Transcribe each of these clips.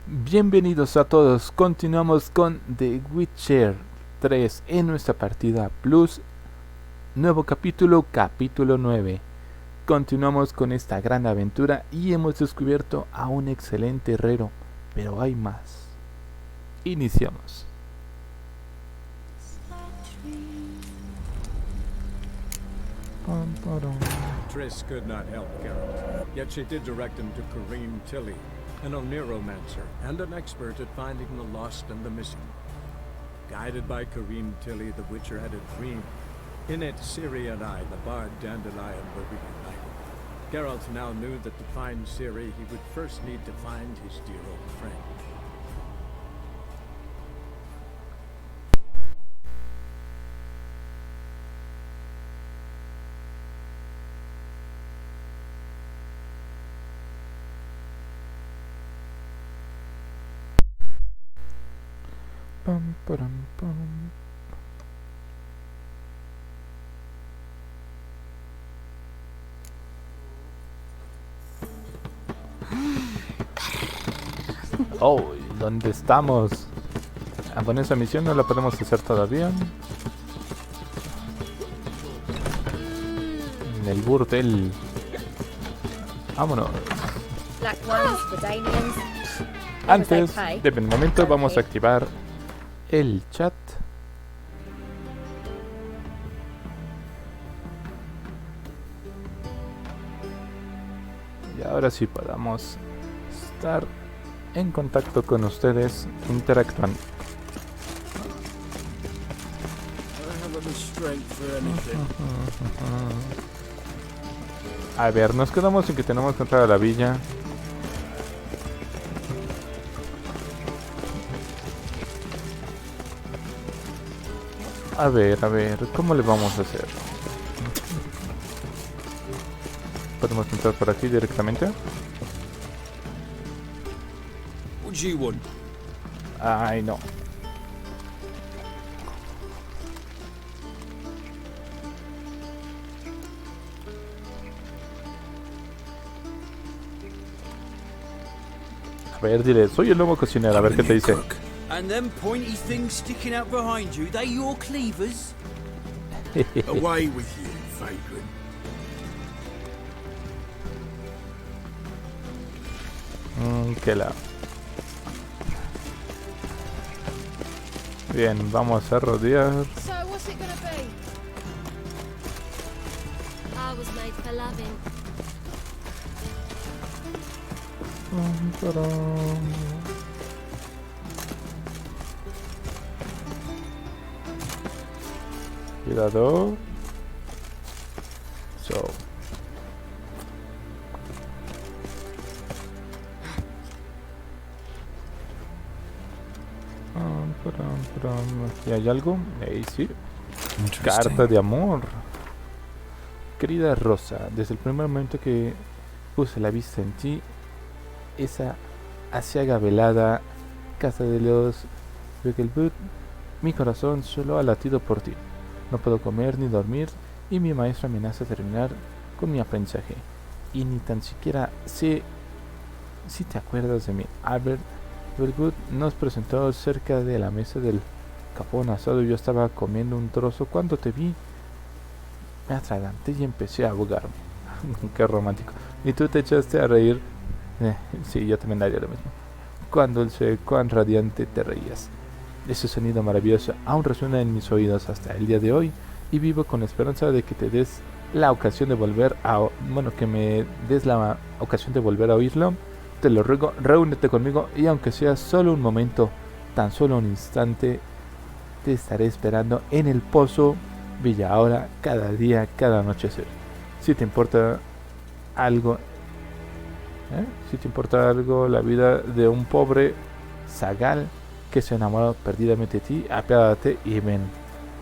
Bienvenidos a todos, continuamos con The Witcher 3 en nuestra partida Plus, nuevo capítulo, capítulo 9. Continuamos con esta gran aventura y hemos descubierto a un excelente herrero, pero hay más. Iniciamos. Triss could not help Geralt, yet she did direct him to Kareem Tilly, an Oneiromancer and an expert at finding the lost and the missing. Guided by Kareem Tilly, the Witcher had a dream. In it, Ciri and I, the bard Dandelion, were reunited. Geralt now knew that to find Ciri, he would first need to find his dear old friend. Pam, param, pam. Oh, ¿dónde estamos? Ah, bueno, esa misión no la podemos hacer todavía. En el burdel. Vámonos. Antes de momento vamos a activar el chat. Y ahora sí podamos estar en contacto con ustedes, interactuando. A ver, nos quedamos en que tenemos que entrar a la villa. A ver, ¿cómo le vamos a hacer? ¿Podemos entrar por aquí directamente? Ay, no. A ver, dile, soy el nuevo cocinero, a ver qué te dice. And them pointy things sticking out behind you, they your cleavers? Away with you, vagrant. Qué la... Bien, vamos a rodear. So what's it gonna be? I was made for loving. Cuidado. So. ¿Y hay algo? Ahí sí. Carta de amor. Querida Rosa, desde el primer momento que puse la vista en ti, esa aciaga velada, casa de los Begelbut, mi corazón solo ha latido por ti. No puedo comer ni dormir y mi maestro amenaza terminar con mi aprendizaje. Y ni tan siquiera sé si te acuerdas de mí. Albert Belgut nos presentó cerca de la mesa del capón asado y yo estaba comiendo un trozo cuando te vi. Me atraganté y empecé a ahogarme. Qué romántico. Y tú te echaste a reír. Sí, yo también haría lo mismo. Cuán dulce, cuán radiante te reías. Ese sonido maravilloso aún resuena en mis oídos hasta el día de hoy y vivo con la esperanza de que te des la ocasión de volver a... Bueno, que me des la ocasión de volver a oírlo. Te lo ruego, reúnete conmigo y aunque sea solo un momento, tan solo un instante, te estaré esperando en el pozo Villa Ahora, cada día, cada anochecer. Si te importa algo... Si te importa algo la vida de un pobre zagal que se enamoró perdidamente de ti, apiádate y ven.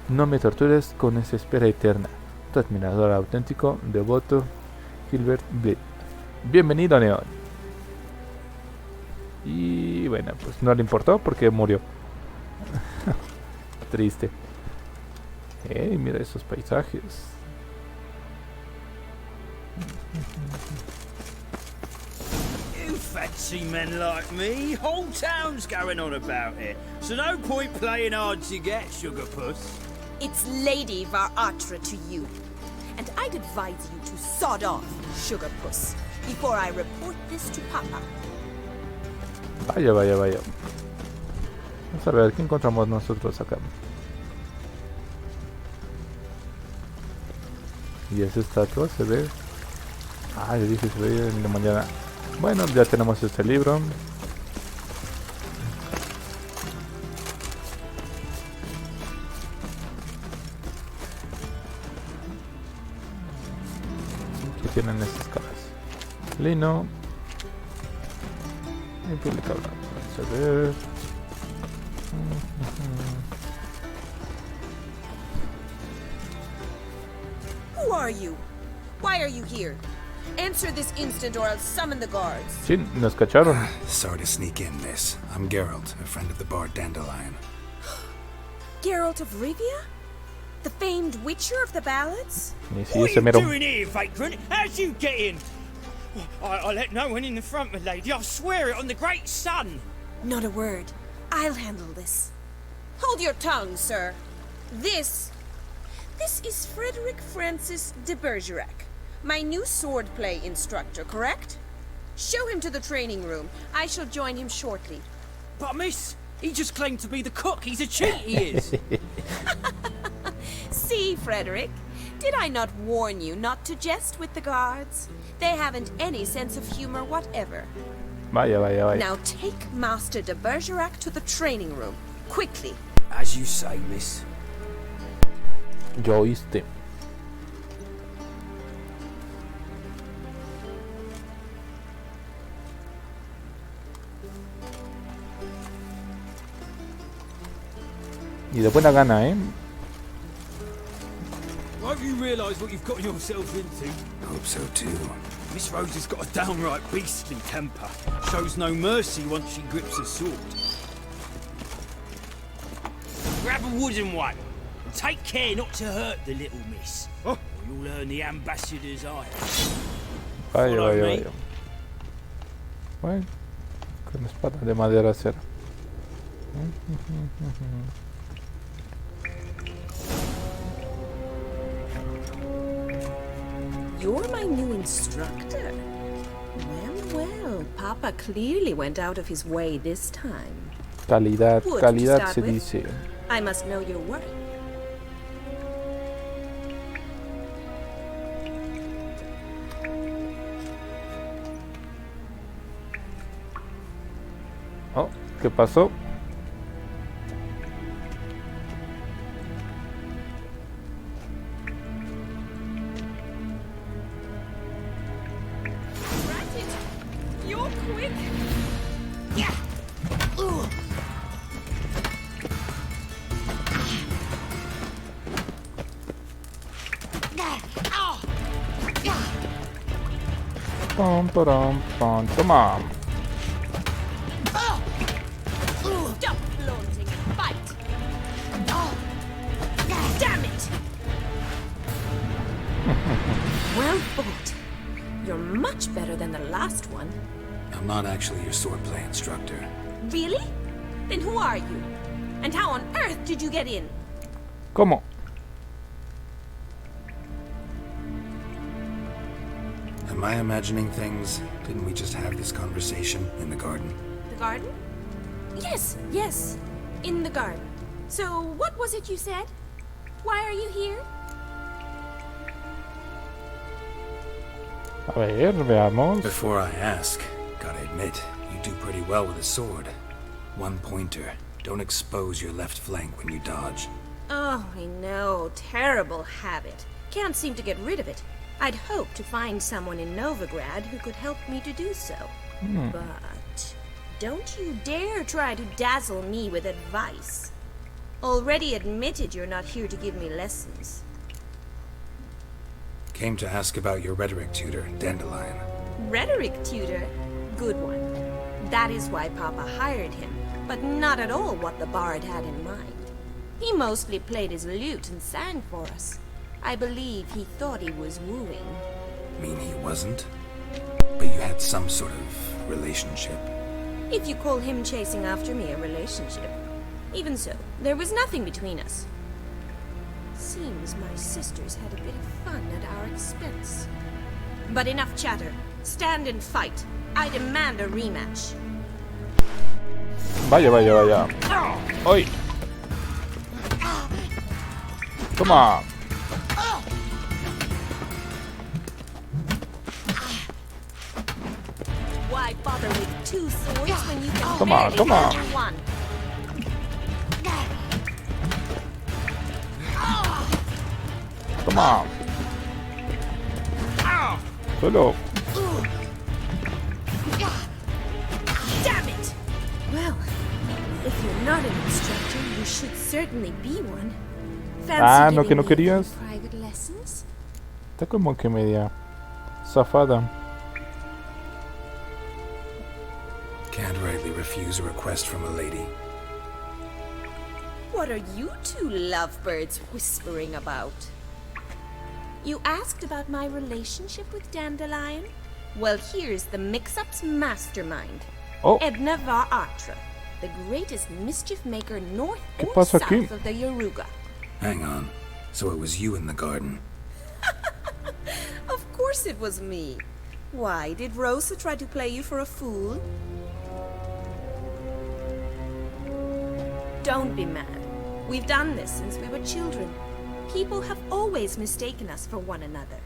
No me tortures con esa espera eterna. Tu admirador auténtico, devoto, Gilbert Blit. Bienvenido, Neon. Y bueno, pues no le importó porque murió. Triste. Mira esos paisajes. artsy men like me. Whole town's going on about it. So no point playing hard to get, Sugar Puss. It's Lady Varatra to you. And I'd advise you to sod off, Sugar Puss, before I report this to Papa. Vaya, vaya, vaya. Vamos a ver qué encontramos nosotros acá. Y esa estatua se ve... Ah, yo dije se ve en la mañana. Bueno, ya tenemos este libro. ¿Qué tienen estas caras? Lino. Y publicable. Vamos a ver. Who are you? Why are you here? Answer this instant or I'll summon the guards. Sí, nos cacharon. Sorry to sneak in, miss. I'm Geralt, a friend of the bard Dandelion. Geralt of Rivia? The famed witcher of the ballads? Y sí, What ese are you mero. doing here, vagrant? How'd you get in? I let no one in the front, my lady. I swear it on the great sun. Not a word. I'll handle this. Hold your tongue, sir. This is Frederick Francis de Bergerac, my new swordplay instructor, correct? Show him to the training room. I shall join him shortly. But miss, he just claimed to be the cook. He's a cheat, he is. See, Frederick, did I not warn you not to jest with the guards? They haven't any sense of humor whatever. Vaya, vaya, vaya. Now take Master de Bergerac to the training room, quickly. As you say, miss. Yo oíste. Y de buena gana, ¿eh? Won't you realise what you've got yourselves into? Hope so too. Miss Rose has got a downright beastly temper. Shows no mercy once she grips a sword. Grab a wooden one. Take care not to hurt the little miss. Or you'll earn the ambassador's eye. Vaya, Follow vaya, me. vaya. Bueno, con espada de madera será. You're my new instructor. Well, Papa clearly went out of his way this time. Calidad, Good to calidad start se with. dice. I must know your worth. Oh, ¿qué pasó? Ratchet, you're quick. Pom, pom, pom, toma. Stop flaunting and fight. Damn it! Well fought. You're much better than the last one. I'm not actually your swordplay instructor. Really? Then who are you? And how on earth did you get in? ¿Cómo? Am I imagining things? Didn't we just have this conversation in the garden? The garden? Yes. In the garden. So, what was it you said? Why are you here? A ver, veamos. Before I ask, gotta admit, you do pretty well with a sword. One pointer. Don't expose your left flank when you dodge. Oh, I know. Terrible habit. Can't seem to get rid of it. I'd hoped to find someone in Novigrad who could help me to do so. But don't you dare try to dazzle me with advice. Already admitted you're not here to give me lessons. Came to ask about your rhetoric tutor, Dandelion. Rhetoric tutor? Good one. That is why Papa hired him, but not at all what the bard had in mind. He mostly played his lute and sang for us. I believe he thought he was wooing. Mean he wasn't? But you had some sort of relationship. If you call him chasing after me a relationship. Even so, there was nothing between us. Seems my sisters had a bit of fun at our expense. But enough chatter. Stand and fight. I demand a rematch. Vaya, vaya, vaya. ¡Ay! Toma. Why bother with two swords when you can Toma, barely toma. handle one? Toma. Solo. Damn it! Well, if you're not an instructor, you should certainly be one. Fancy No, que giving no me querías. private lessons? Está como que media zafada. Can't rightly refuse a request from a lady. What are you two lovebirds whispering about? You asked about my relationship with Dandelion? Well, here's the mix-up's mastermind. Oh, Edna Va Atra, the greatest mischief maker north ¿Qué or pasa south aquí? of the Yoruga. Hang on. So it was you in the garden. Of course it was me. Why, did Rosa try to play you for a fool? Don't be mad. We've done this since we were children. People have always mistaken us for one another.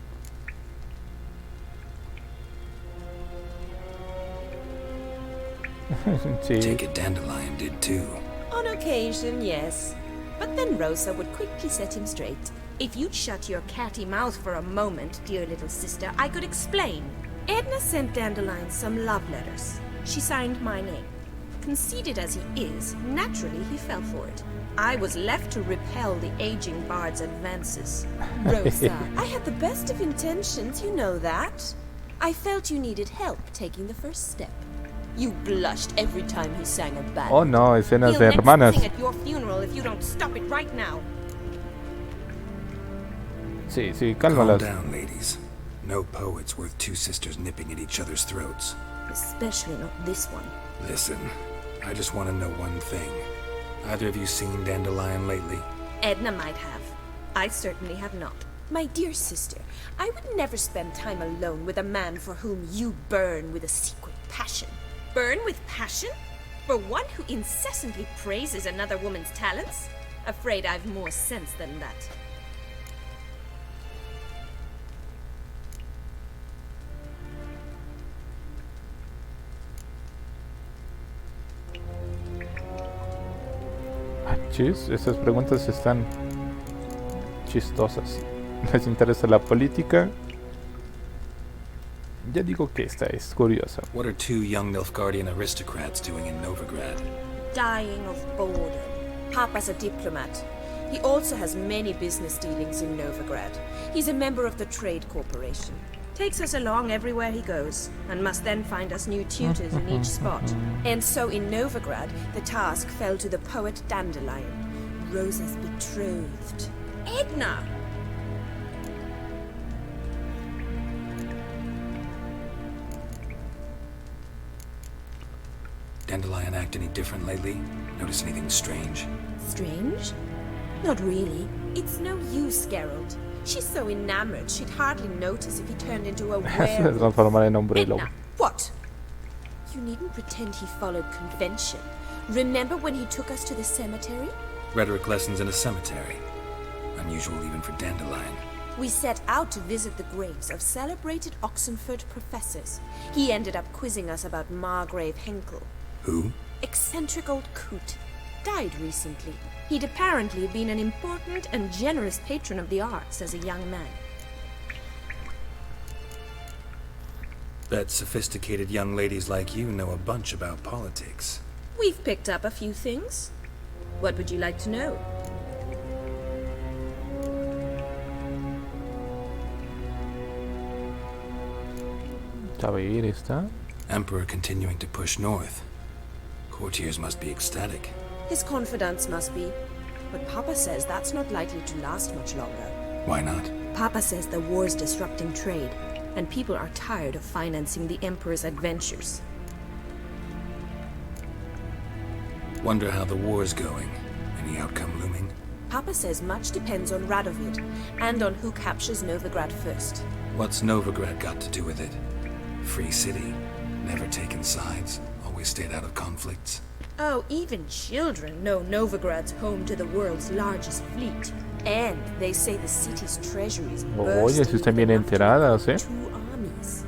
sí. Take it Dandelion did too. On occasion, yes. But then Rosa would quickly set him straight. If you'd shut your catty mouth for a moment, dear little sister, I could explain. Edna sent Dandelion some love letters. She signed my name. Conceited as he is, naturally he fell for it. I was left to repel the aging bard's advances. Rosa, I had the best of intentions, you know that. I felt you needed help taking the first step. You blushed every time he sang a ballad. Oh no, escenas He'll de next hermanas. sing at your funeral if you don't stop it right now. Sí, sí, Calm cálmalas. down, ladies. No poet's worth two sisters nipping at each other's throats. Especially not this one. Listen, I just want to know one thing. Either of you seen Dandelion lately? Edna might have. I certainly have not. My dear sister, I would never spend time alone with a man for whom you burn with a secret passion. Burn with passion? For one who incessantly praises another woman's talents? Afraid I've more sense than that. Chis, esas preguntas están chistosas. ¿Les interesa la política? Ya digo que esta es curiosa. What are two young Nilfgaardian aristocrats doing in Novigrad? Dying of boredom. Papa's a diplomat. He also has many business dealings in Novigrad. He's a member of the Trade Corporation. Takes us along everywhere he goes, and must then find us new tutors in each spot. And so in Novigrad, the task fell to the poet Dandelion, Rosa's betrothed. Edna! Dandelion act any different lately? Notice anything strange? Strange? Not really. It's no use, Geralt. She's so enamored she'd hardly notice if he turned into a Se werewolf. transformará en hombre lobo. Edna, what? You needn't pretend he followed convention. Remember when he took us to the cemetery? Rhetoric lessons in a cemetery. Unusual even for Dandelion. We set out to visit the graves of celebrated Oxenford professors. He ended up quizzing us about Margrave Henkel. Who? Eccentric old coot. Died recently. He'd apparently been an important and generous patron of the arts as a young man. Bet sophisticated young ladies like you know a bunch about politics. We've picked up a few things. What would you like to know? A ver, esta. Emperor continuing to push north. Courtiers must be ecstatic. His confidants must be. But Papa says that's not likely to last much longer. Why not? Papa says the war's disrupting trade, and people are tired of financing the Emperor's adventures. Wonder how the war's going. Any outcome looming? Papa says much depends on Radovid, and on who captures Novigrad first. What's Novigrad got to do with it? Free city. Never taken sides. Always stayed out of conflicts. Oh, even children know Novigrad's home to the world's largest fleet. And they say the city's treasuries Oye, si están bien enteradas, ¿eh? two armies.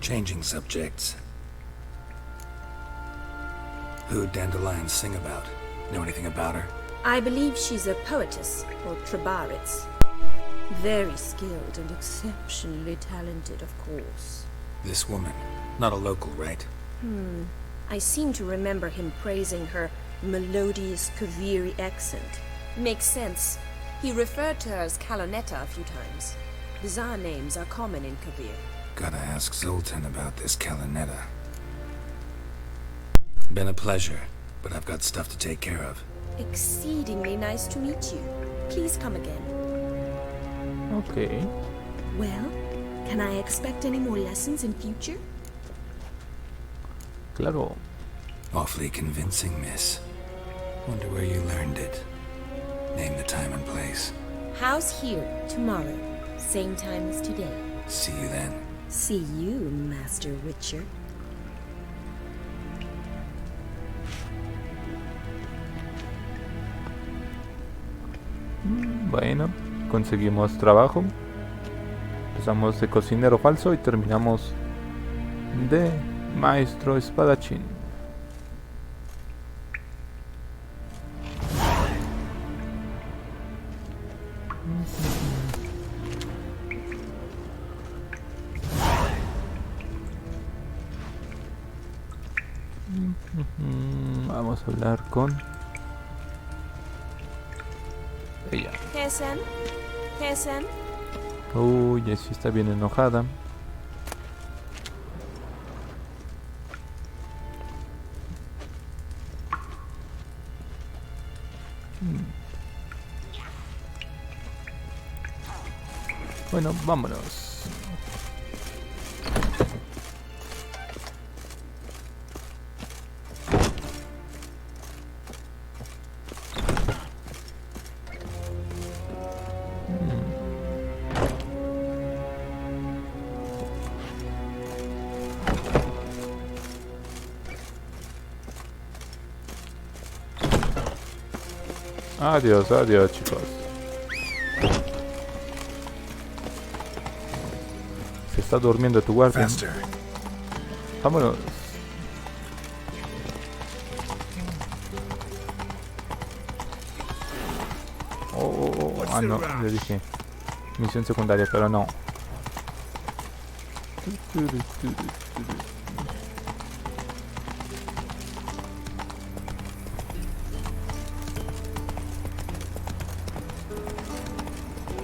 Changing subjects. Who'd Dandelion sing about? Know anything about her? I believe she's a poetess, or Trebaritz. Very skilled and exceptionally talented, of course. This woman. Not a local, right? I seem to remember him praising her melodious Kaviri accent. Makes sense. He referred to her as Kalonetta a few times. Bizarre names are common in Kavir. Gotta ask Zoltan about this Kalonetta. Been a pleasure, but I've got stuff to take care of. Exceedingly nice to meet you. Please come again. Ok. Well, can I expect any more lessons in future? Claro. Awfully convincing, miss. Wonder where you learned it. Name the time and place. House here, tomorrow. Same time as today. See you then. See you, Master Witcher. Bueno, conseguimos trabajo. Empezamos de cocinero falso y terminamos de maestro espadachín. Vamos a hablar con ella. Hessen? Hessen? Uy, sí está bien enojada. Bueno, vámonos. Adiós, adiós, chicos. Se está durmiendo tu guardia. Faster. Vámonos. Ah, no, le dije misión secundaria, pero no.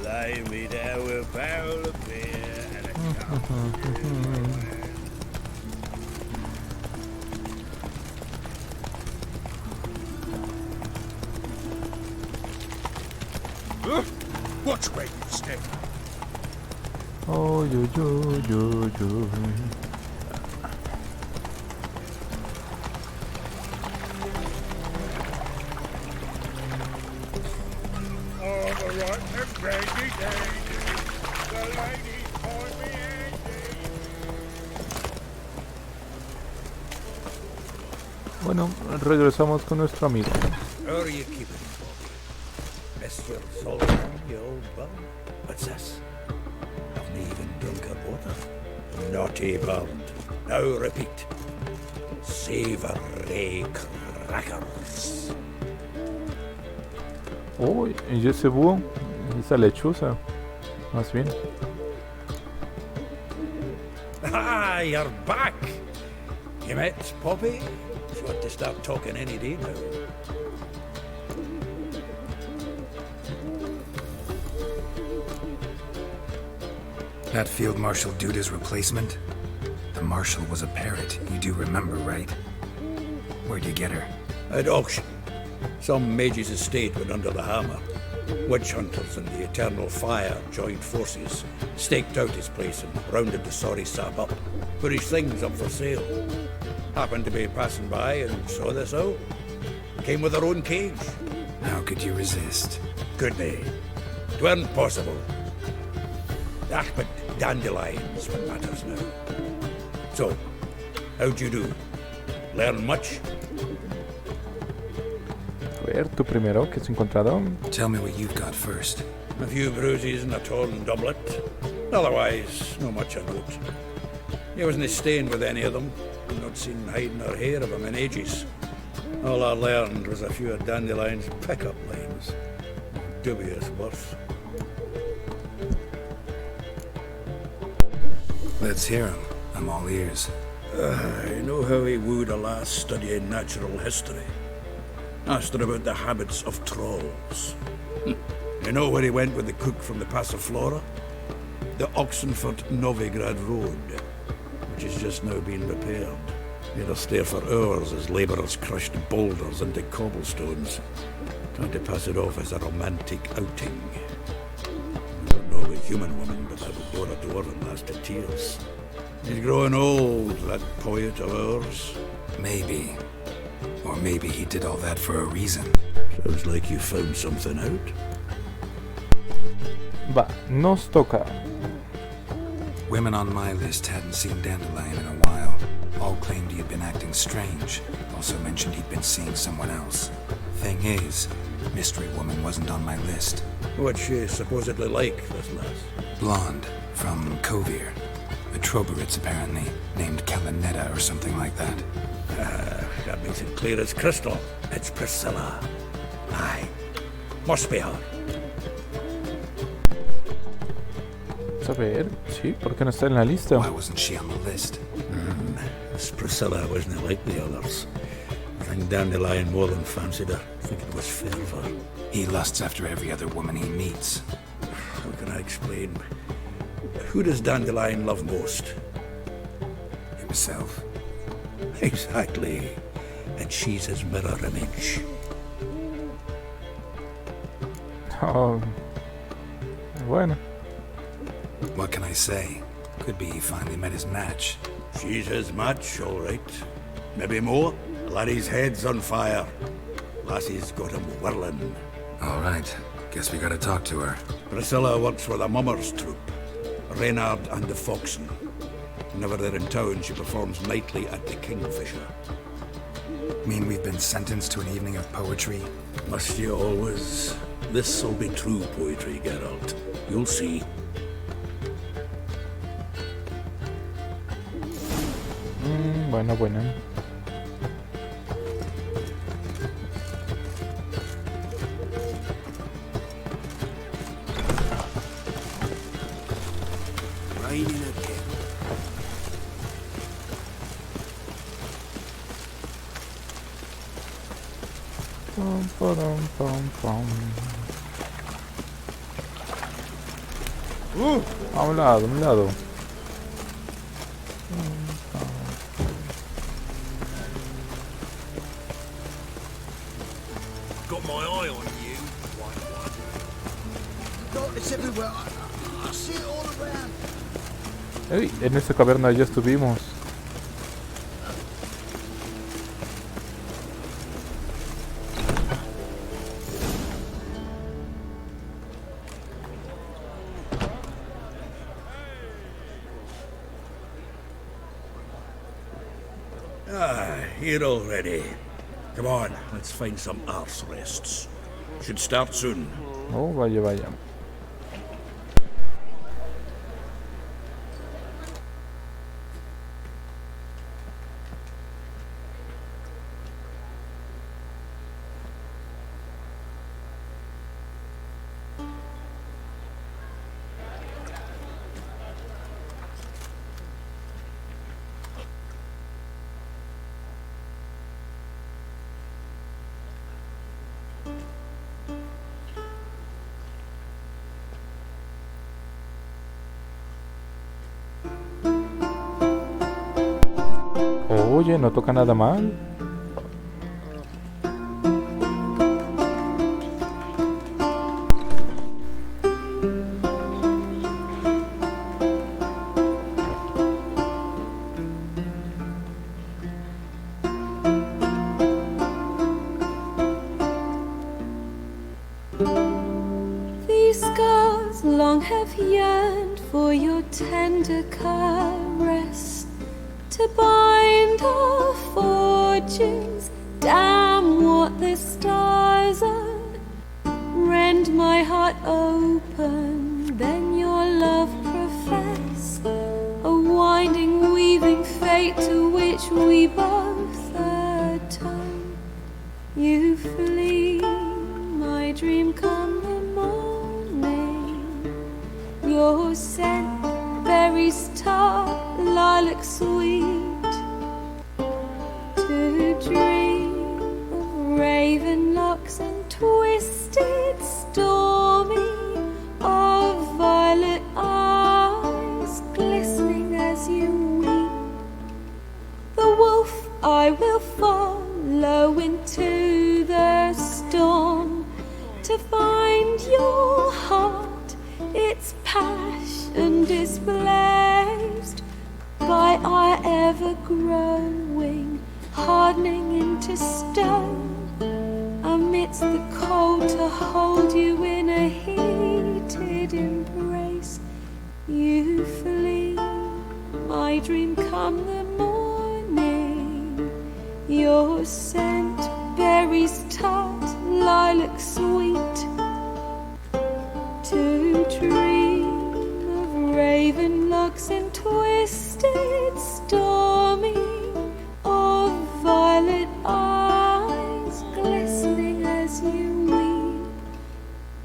Blimey, there were a barrel of beer and a cup. Watch where you step. Oh, yo. All the rotten and brandy dandy. The ladies call me Andy. Bueno, regresamos con nuestro amigo. How are you keeping? Missed your sultan, you old bum. What's this? Haven't even drunk a water. Naughty bird. Now repeat. Savory crackers. Oh, y ese búho, esa lechuza, más bien. Ah, you're back. You met Poppy? She ought to start talking any day now. That Field Marshal Duda's replacement? The Marshal was a parrot, you do remember, right? Where'd you get her? At auction. Some mage's estate went under the hammer. Witch hunters and the Eternal Fire joined forces, staked out his place and rounded the sorry sap up, put his things up for sale. Happened to be passing by and saw this out. Came with their own cage. How could you resist? Could they? 'Tweren't possible. Ah, but dandelions what matters now. So, how'd you do? Learn much? A ver, tú primero, ¿qué has encontrado? Tell me what you've got first. A few bruises and a torn doublet. Otherwise, no much of note. He wasn't staying with any of them. Not seen hiding or hair of him in ages. All I learned was a few of Dandelion's pickup lines. Dubious worth. Let's hear him. I'm all ears. I know how he wooed a lass studying natural history. Asked her about the habits of trolls. You know where he went with the cook from the Passiflora? The Oxenford-Novigrad Road, which is just now being repaired. He had to stare for hours as labourers crushed boulders into cobblestones, trying to pass it off as a romantic outing. I don't know a human woman, but I would go her door and last to tears. He's growing old, that poet of ours. Maybe. Or maybe he did all that for a reason. Sounds like you found something out. Va, nos toca. Women on my list hadn't seen Dandelion in a while. All claimed he had been acting strange. Also mentioned he'd been seeing someone else. Thing is, Mystery Woman wasn't on my list. What's she supposedly like, this lass? Blonde, from Kovir. A Troberitz, apparently, named Kalanetta or something like that. That makes it clear as crystal. It's Priscilla. Aye. Must be her. Vamos a ver, sí, ¿por qué no está en la lista? Why wasn't she on the list? This Priscilla wasn't like the others. I think Dandelion more than fancied her. I think it was fervour. He lusts after every other woman he meets. How can I explain? Who does Dandelion love most? Himself. Exactly. And she's his mirror image. Oh, bueno. What can I say? Could be he finally met his match. She's his match, all right. Maybe more. Laddie's head's on fire. Lassie's got him whirling. All right. Guess we gotta talk to her. Priscilla works for the Mummers troupe. Reynard and the Foxen. Whenever they're in town, she performs nightly at the Kingfisher. Mean we've been sentenced to an evening of poetry? Must you always? This'll be true poetry, Geralt. You'll see. Bueno, bueno. Raining again. Pum, pum, pum, pum. A un lado, a un lado. Got my eye on you, white one. God, it's everywhere. I see it all around. Ey, en esa caverna ya estuvimos. Here already. Come on, let's find some arse rests. Should start soon. Oh, vaya, vaya. Oye, no toca nada mal. long have yearned for your tender caress, to bind our fortunes. Damn what the stars are. Rend my heart open, then your love profess, a winding, weaving fate to which we both atone. You flee, my dream come the morning. Your scent, berries tart, lilac sweet, to dream of raven locks and twisted, stormy, of violet eyes glistening as you weep. The wolf I will follow into the storm, to find your heart, its passion displaced by our ever-growing, hardening into stone. Amidst the cold, to hold you in a heated embrace. You flee, my dream come the morning. Your scent, berries tart, lilac sweet, to dream of raven locks and twisted, stormy, of violet eyes glistening as you weep.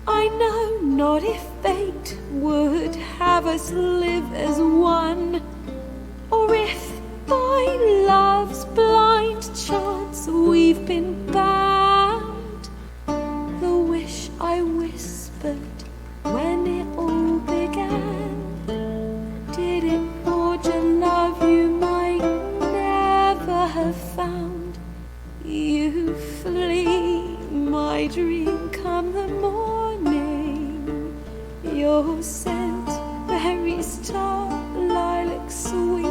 I know not if fate would have us live as one, or if by love's blind chance we've been bound. The wish I whispered when it all began, did it forge a love you might never have found? You flee, my dream come the morning. Your scent, berries tart, lilac sweet,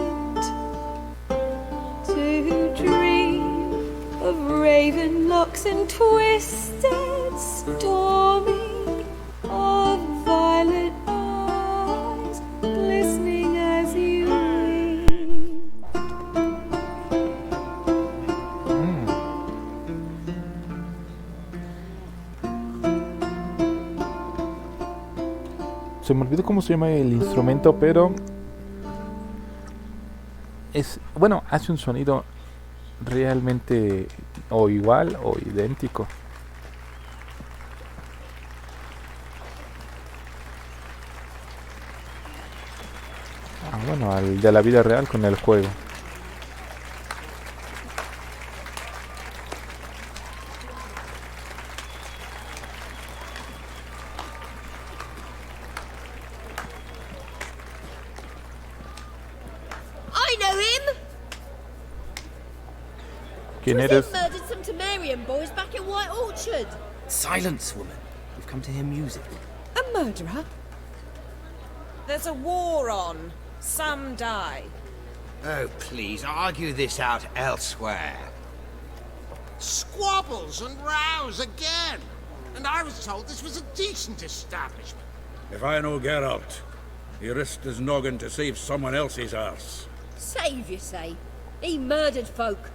to dream of raven locks and twisted, stormy, of violet eyes glistening as you weep. Se me olvidó cómo se llama el instrumento, pero es, bueno, hace un sonido realmente o igual o idéntico. Bueno, al de la vida real con el juego. I know him! ¿Quién eres? He murdered some Temerian boys back in White Orchard. Silence, woman. We've come to hear music. A murderer? There's a war on. Some die. Oh, please, argue this out elsewhere. Squabbles and rows again. And I was told this was a decent establishment. If I know Geralt, he risked his noggin to save someone else's arse. Save, you say? He murdered folk.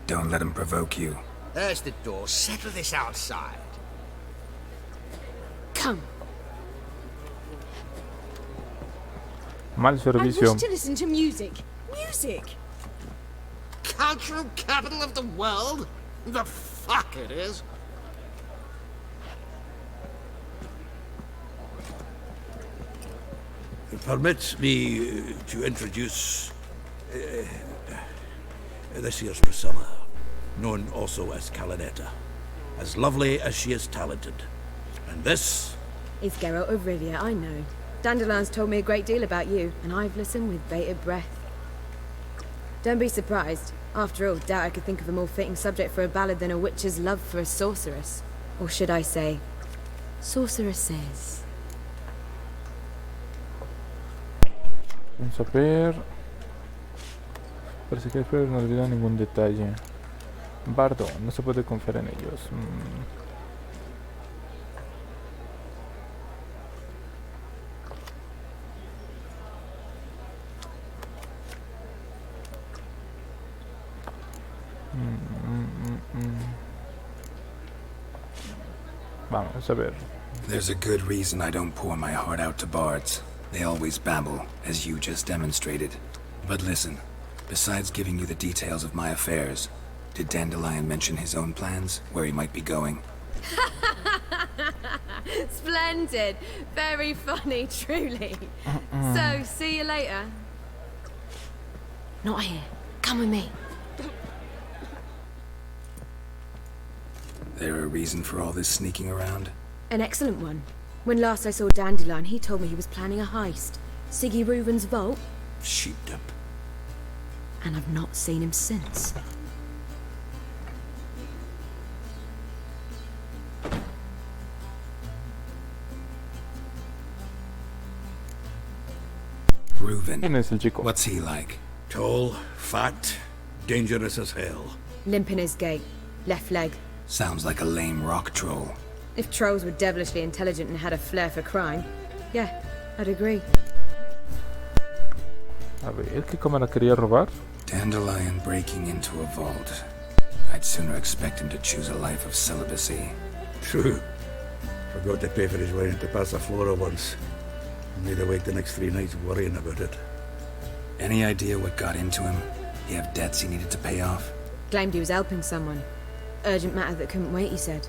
Don't let him provoke you. There's the door. Settle this outside. Come. Mal I servicio. wish to listen to music. Music! Cultural capital of the world? The fuck it is. Permit me to introduce this here's Priscilla, known also as Calinetta, as lovely as she is talented. And this is Geralt of Rivia, I know. Dandelion's told me a great deal about you, and I've listened with bated breath. Don't be surprised. After all, doubt I could think of a more fitting subject for a ballad than a witch's love for a sorceress. Or should I say, sorceresses. Vamos a ver. Parece que espero no olvidar ningún detalle. Bardo, no se puede confiar en ellos. Vamos a ver. There's a good reason I don't pour my heart out to bards. They always babble, as you just demonstrated. But listen, besides giving you the details of my affairs, did Dandelion mention his own plans, where he might be going? Splendid. Very funny, truly. So, see you later. Not here. Come with me. There a reason for all this sneaking around? An excellent one. When last I saw Dandelion, he told me he was planning a heist. Siggy Reuven's vault. Sheeped up. And I've not seen him since. Reuven. ¿Quién es el chico? What's he like? Tall, fat, dangerous as hell. Limp in his gait. Left leg. Sounds like a lame rock troll. If trolls were devilishly intelligent and had a flair for crime, yeah, I'd agree. A ver, ¿qué cámara quería robar? Dandelion breaking into a vault. I'd sooner expect him to choose a life of celibacy. True. Forgot to pay for his way into Passaflora once. Made awake the next 3 nights worrying about it. Any idea what got into him? He have debts he needed to pay off? Claimed he was helping someone. Urgent matter that couldn't wait, he said.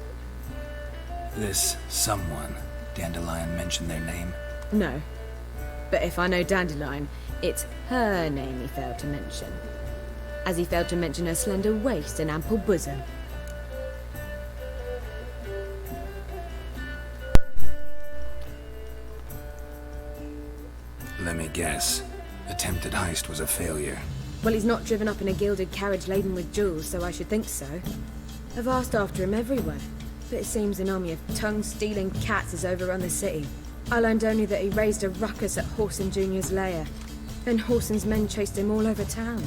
This someone, Dandelion mentioned their name? No. But if I know Dandelion, it's her name he failed to mention. As he failed to mention her slender waist and ample bosom. Let me guess. Attempted heist was a failure. Well, he's not driven up in a gilded carriage laden with jewels, so I should think so. I've asked after him everywhere, but it seems an army of tongue-stealing cats has overrun the city. I learned only that he raised a ruckus at Whoreson Jr.'s lair. Then Whoreson's men chased him all over town.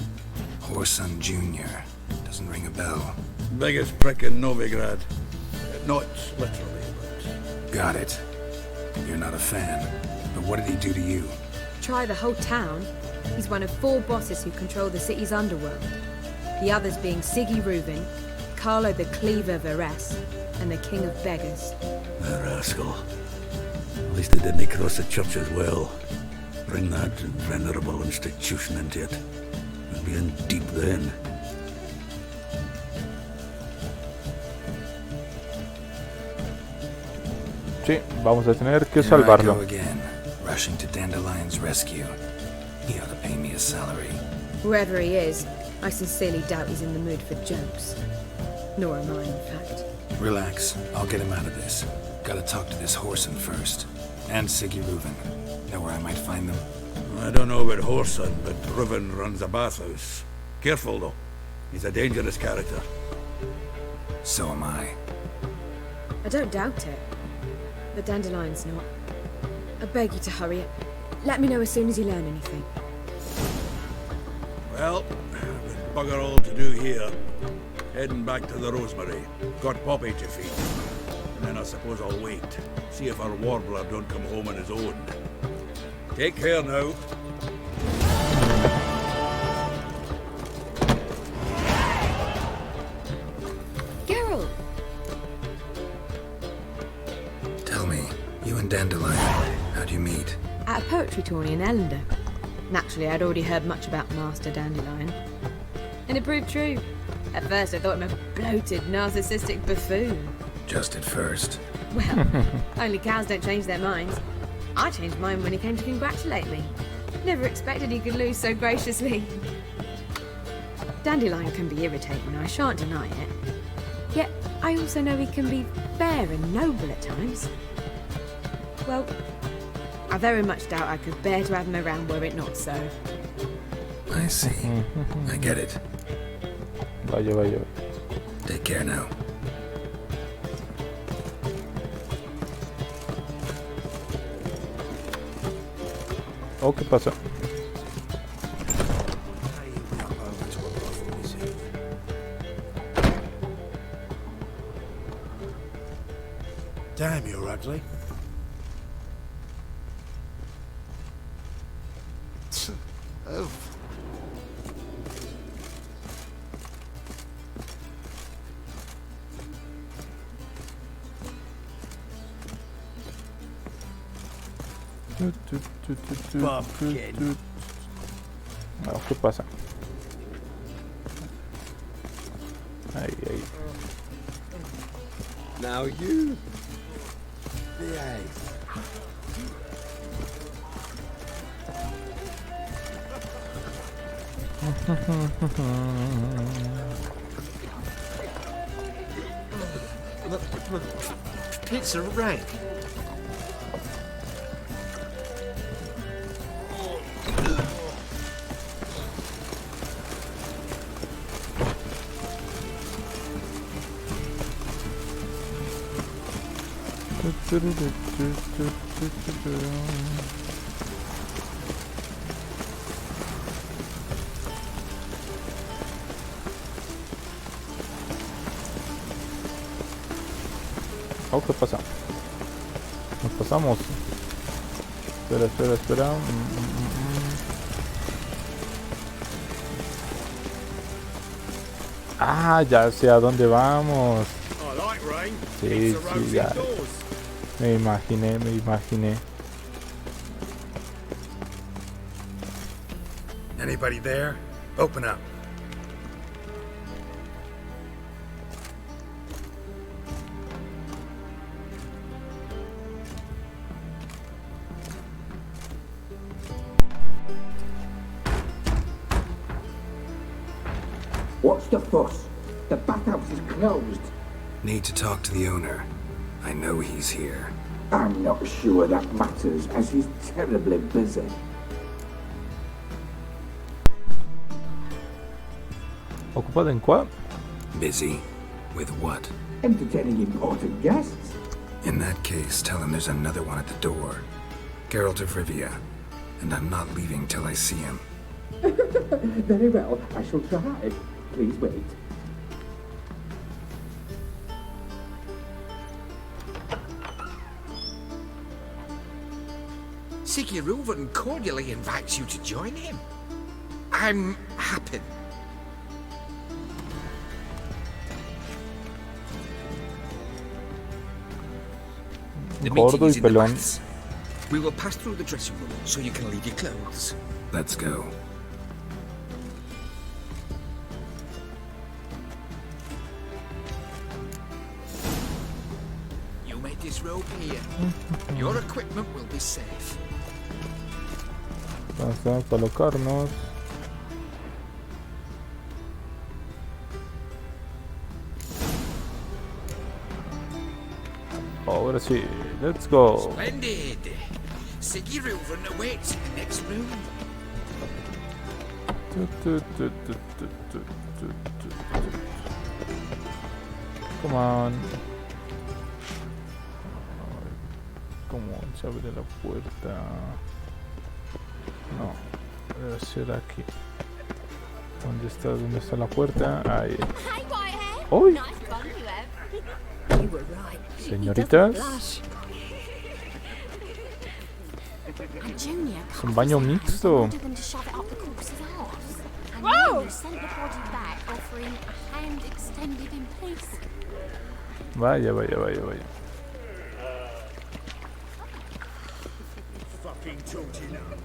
Whoreson Jr. Doesn't ring a bell. Biggest prick in Novigrad. Not literally, but... Got it. You're not a fan. But what did he do to you? Try the whole town. He's one of 4 bosses who control the city's underworld. The others being Siggy Reuven, Carlo the Cleaver Varese, and the King of Beggars. The rascal. At least he didn't cross the church as well. Bring that venerable institution into it. We'll be in deep then. Sí, vamos a tener que Here salvarlo. I go again, rushing to Dandelion's rescue. He ought to pay me a salary. Wherever he is, I sincerely doubt he's in the mood for jokes. Nor am I, in fact. Relax, I'll get him out of this. Gotta talk to this Whoreson first. And Siggy Reuven. Know where I might find them? I don't know about Whoreson, but Reuven runs a bathhouse. Careful though. He's a dangerous character. So am I. I don't doubt it. But Dandelion's not. I beg you to hurry it. Let me know as soon as you learn anything. Well, with bugger all to do here. Heading back to the Rosemary. Got Poppy to feed. And then I suppose I'll wait. See if our warbler don't come home on his own. Take care now. Geralt! Tell me, you and Dandelion, how'd you meet? At a poetry tourney in Ellender. Naturally, I'd already heard much about Master Dandelion. And it proved true. At first, I thought him a bloated, narcissistic buffoon. Just at first. Well, only cows don't change their minds. I changed mine when he came to congratulate me. Never expected he could lose so graciously. Dandelion can be irritating, I shan't deny it. Yet, I also know he can be fair and noble at times. Well, I very much doubt I could bear to have him around were it not so. I see. I get it. Vaya, vaya. Take care now. Oh, ¿qué pasa? Damn, you're ugly. Oh. No, ¿qué pasa? Ahí, ahí. Now you behave. Pizza rank. Oh, ¿qué pasa? Nos pasamos. Espera, espera, espera. Ah, ya sé a dónde vamos. Sí, sí, ya. Me imaginé, me imaginé. Anybody there? Open up. What's the fuss? The bathhouse is closed. Need to talk to the owner. I know he's here. I'm not sure that matters, as he's terribly busy. ¿Ocupado en cuál? Busy? With what? Entertaining important guests. In that case, tell him there's another one at the door. Geralt of Rivia. And I'm not leaving till I see him. Very well, I shall try. Please wait. Sigurd cordially invites you to join him. I'm happy. The meeting is in the baths. We will pass through the dressing room so you can leave your clothes. Let's go. You may disrobe here. Your equipment will be safe. Vamos a colocarnos. Ahora sí, let's go. Splendid. Sigurd awaits in the next room. Come on. ¿Cómo se abre la puerta? No, debe ser aquí. ¿Dónde está la puerta? Ahí. ¡Uy! Señoritas. Es un baño mixto. Vaya, vaya, vaya, vaya. Fucking talking up.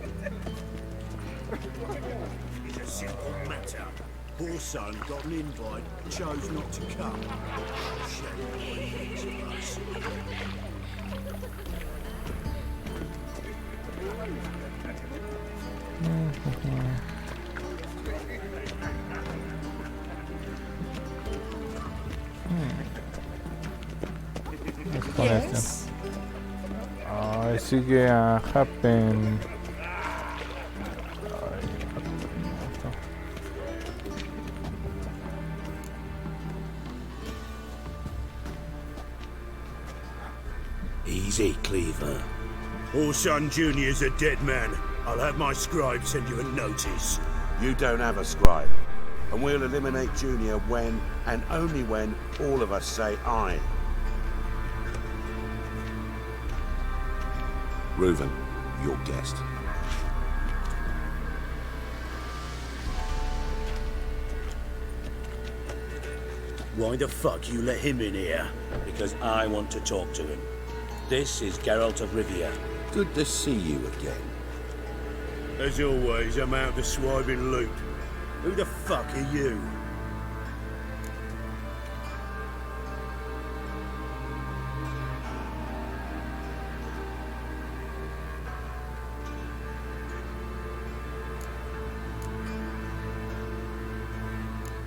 It's a simple matter. Poor son got an invite, chose not to come. Shame of us. Yes. Ay, sigue a Happen. Easy, Cleaver. Orson Jr.'s a dead man. I'll have my scribe send you a notice. You don't have a scribe. And we'll eliminate Junior when, and only when, all of us say aye. Reuven, your guest. Why the fuck you let him in here? Because I want to talk to him. This is Geralt of Rivia. Good to see you again. As always, I'm out to swiping loot. Who the fuck are you?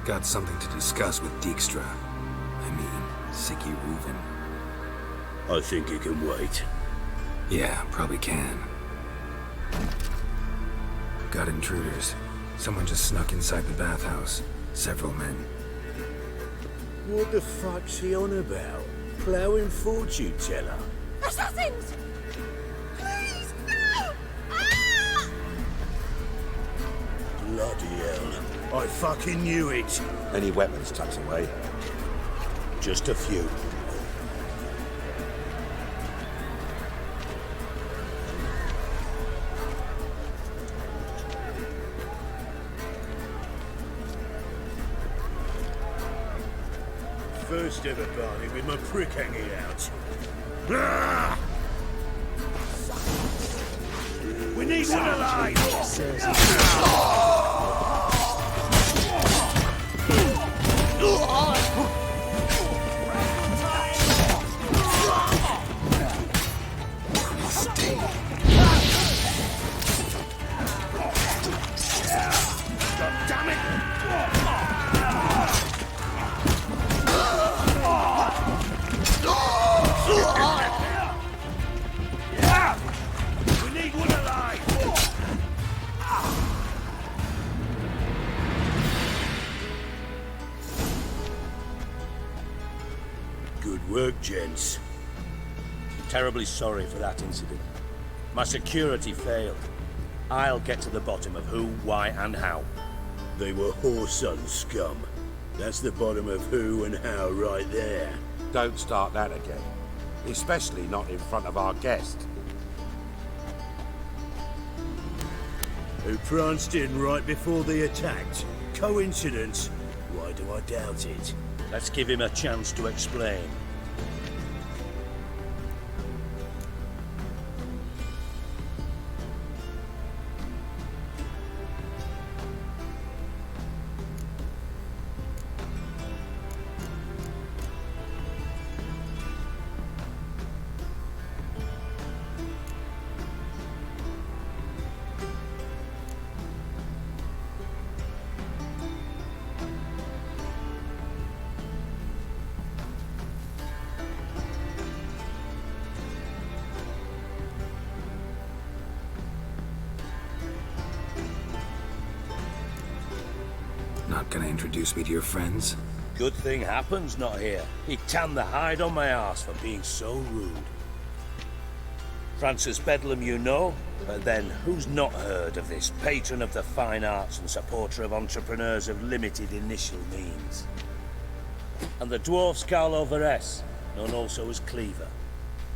Got something to discuss with Dijkstra. I mean, Sicky Reuven. I think you can wait. Yeah, probably can. Got intruders. Someone just snuck inside the bathhouse. Several men. What the fuck's he on about? Ploughing fortune teller? Assassins! Please! No! Ah! Bloody hell. I fucking knew it. Any weapons tucked away? Just a few. First ever party with my prick hanging out. Ah! We need one alive! God damn it! We need one alive! Good work, gents. Terribly sorry for that incident. My security failed. I'll get to the bottom of who, why, and how. They were whoreson scum. That's the bottom of who and how right there. Don't start that again. Especially not in front of our guest. Who pranced in right before they attacked. Coincidence? Why do I doubt it? Let's give him a chance to explain. Not gonna introduce me to your friends? Good thing Happen's not here. He tanned the hide on my arse for being so rude. Francis Bedlam you know, but then who's not heard of this patron of the fine arts and supporter of entrepreneurs of limited initial means? And the dwarf's Carlo Veres, known also as Cleaver.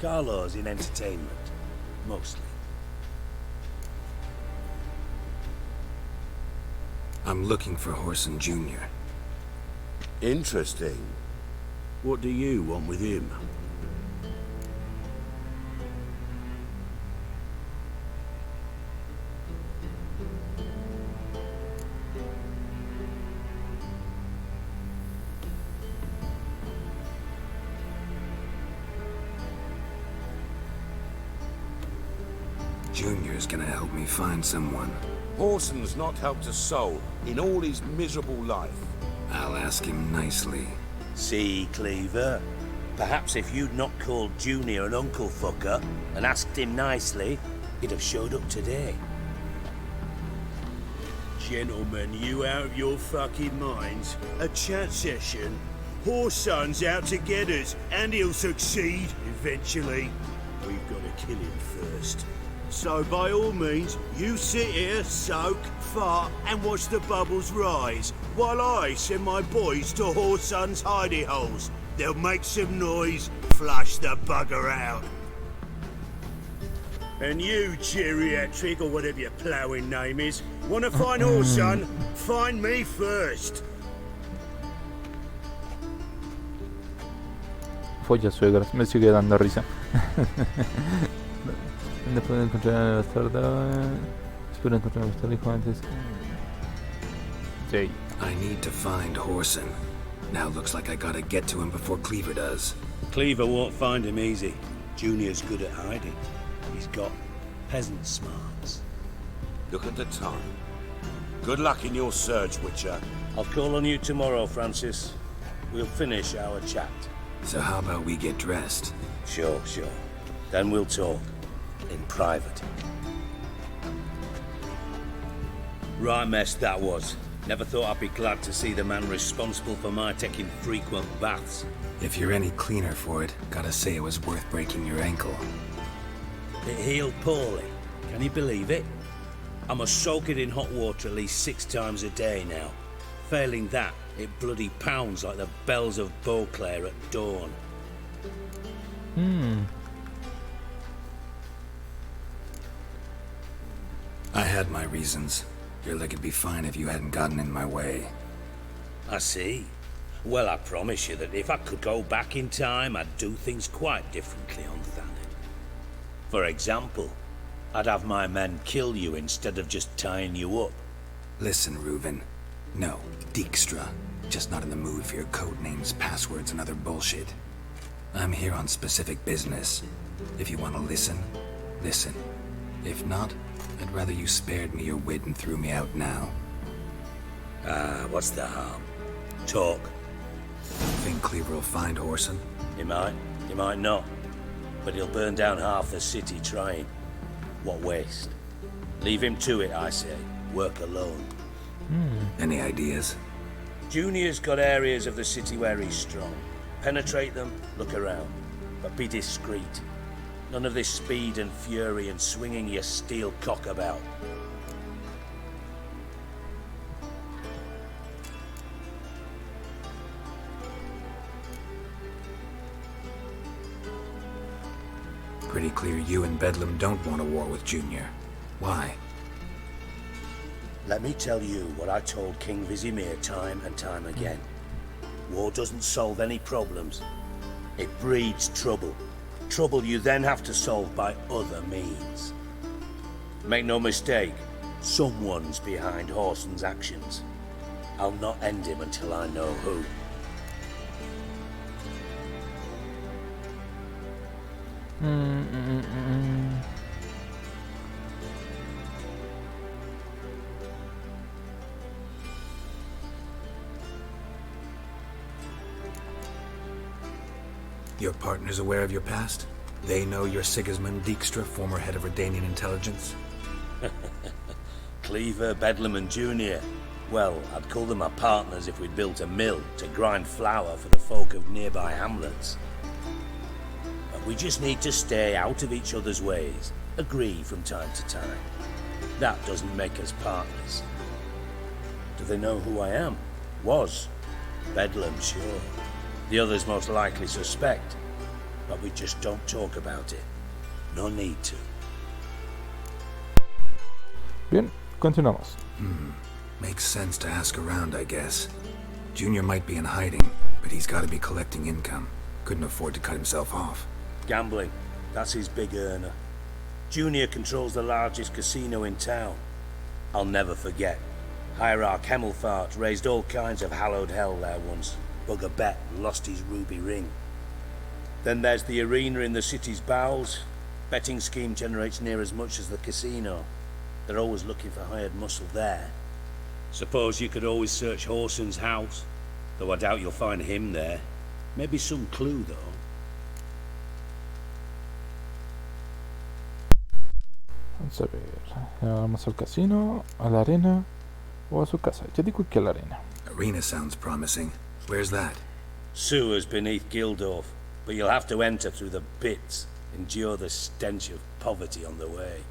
Carlo's in entertainment, mostly. I'm looking for Whoreson Jr. Interesting. What do you want with him? Junior's gonna help me find someone. Whoreson's not helped a soul in all his miserable life. I'll ask him nicely. See, Cleaver? Perhaps if you'd not called Junior an uncle fucker and asked him nicely, he'd have showed up today. Gentlemen, you out of your fucking minds? A chat session? Whoreson's out to get us, and he'll succeed eventually. We've got to kill him first. So by all means, you sit here, soak, fart, and watch the bubbles rise, while I send my boys to Whoreson's hidey holes. They'll make some noise, flush the bugger out. And you, geriatric, or whatever your ploughing name is, wanna find Whoreson? Find me first. Folla suegras, me sigue dando risa. ¿Dónde puedo encontrar a la bastarda? Espero encontrar a la bastarda dijo antes. Sí. I need to find Horson. Now looks like I gotta get to him before Cleaver does. Cleaver won't find him easy. Junior's good at hiding. He's got peasant smarts. Look at the time. Good luck in your search, Witcher. I'll call on you tomorrow, Francis. We'll finish our chat. So how about we get dressed? Sure. Then we'll talk. In private. Right mess that was. Never thought I'd be glad to see the man responsible for my taking frequent baths. If you're any cleaner for it, gotta say it was worth breaking your ankle. It healed poorly. Can you believe it? I must soak it in hot water at least 6 times a day now. Failing that, it bloody pounds like the bells of Beauclair at dawn. I had my reasons. Your leg would be fine if you hadn't gotten in my way. I see. Well, I promise you that if I could go back in time, I'd do things quite differently on Thanet. For example, I'd have my men kill you instead of just tying you up. Listen, Reuven. No, Dijkstra. Just not in the mood for your code names, passwords, and other bullshit. I'm here on specific business. If you want to listen, listen. If not, I'd rather you spared me your wit and threw me out now. What's the harm? Talk. Think Cleaver will find Horson? He might not. But he'll burn down half the city trying. What waste? Leave him to it, I say. Work alone. Any ideas? Junior's got areas of the city where he's strong. Penetrate them, look around. But be discreet. None of this speed and fury and swinging your steel cock about. Pretty clear you and Bedlam don't want a war with Junior. Why? Let me tell you what I told King Vizimir time and time again. War doesn't solve any problems. It breeds trouble. Trouble you then have to solve by other means. Make no mistake, someone's behind Horson's actions. I'll not end him until I know who. Your partner's aware of your past? They know you're Sigismund Dijkstra, former head of Redanian intelligence? Cleaver, Bedlam and Junior. Well, I'd call them my partners if we'd built a mill to grind flour for the folk of nearby hamlets. But we just need to stay out of each other's ways, agree from time to time. That doesn't make us partners. Do they know who I am? Was. Bedlam, sure. The others most likely suspect, but we just don't talk about it. No need to. Bien, continuamos. Makes sense to ask around, I guess. Junior might be in hiding, but he's got to be collecting income. Couldn't afford to cut himself off. Gambling. That's his big earner. Junior controls the largest casino in town. I'll never forget. Hierarch Hemmelfart raised all kinds of hallowed hell there once. Bug a bet and lost his ruby ring. Then there's the arena in the city's bowels. Betting scheme generates near as much as the casino. They're always looking for hired muscle there. Suppose you could always search Horson's house, though I doubt you'll find him there. Maybe some clue, though. Vamos a ver. Vamos al casino, a la arena o a su casa. Yo digo que a la arena. Arena sounds promising. Where's that? Sewers beneath Gildorf, but you'll have to enter through the pits, endure the stench of poverty on the way.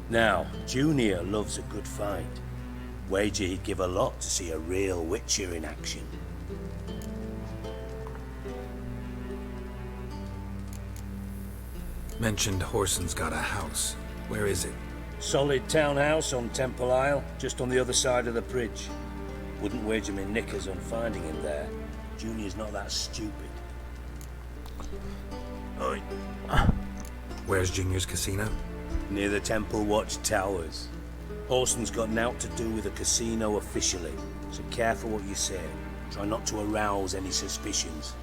Now, Junior loves a good fight. Wager he'd give a lot to see a real Witcher in action. Mentioned Horson's got a house. Where is it? Solid townhouse on Temple Isle, just on the other side of the bridge. Wouldn't wager me knickers on finding him there. Junior's not that stupid. Where's Junior's casino? Near the Temple Watch Towers. Orson's got naught to do with the casino officially, so careful what you say. Try not to arouse any suspicions.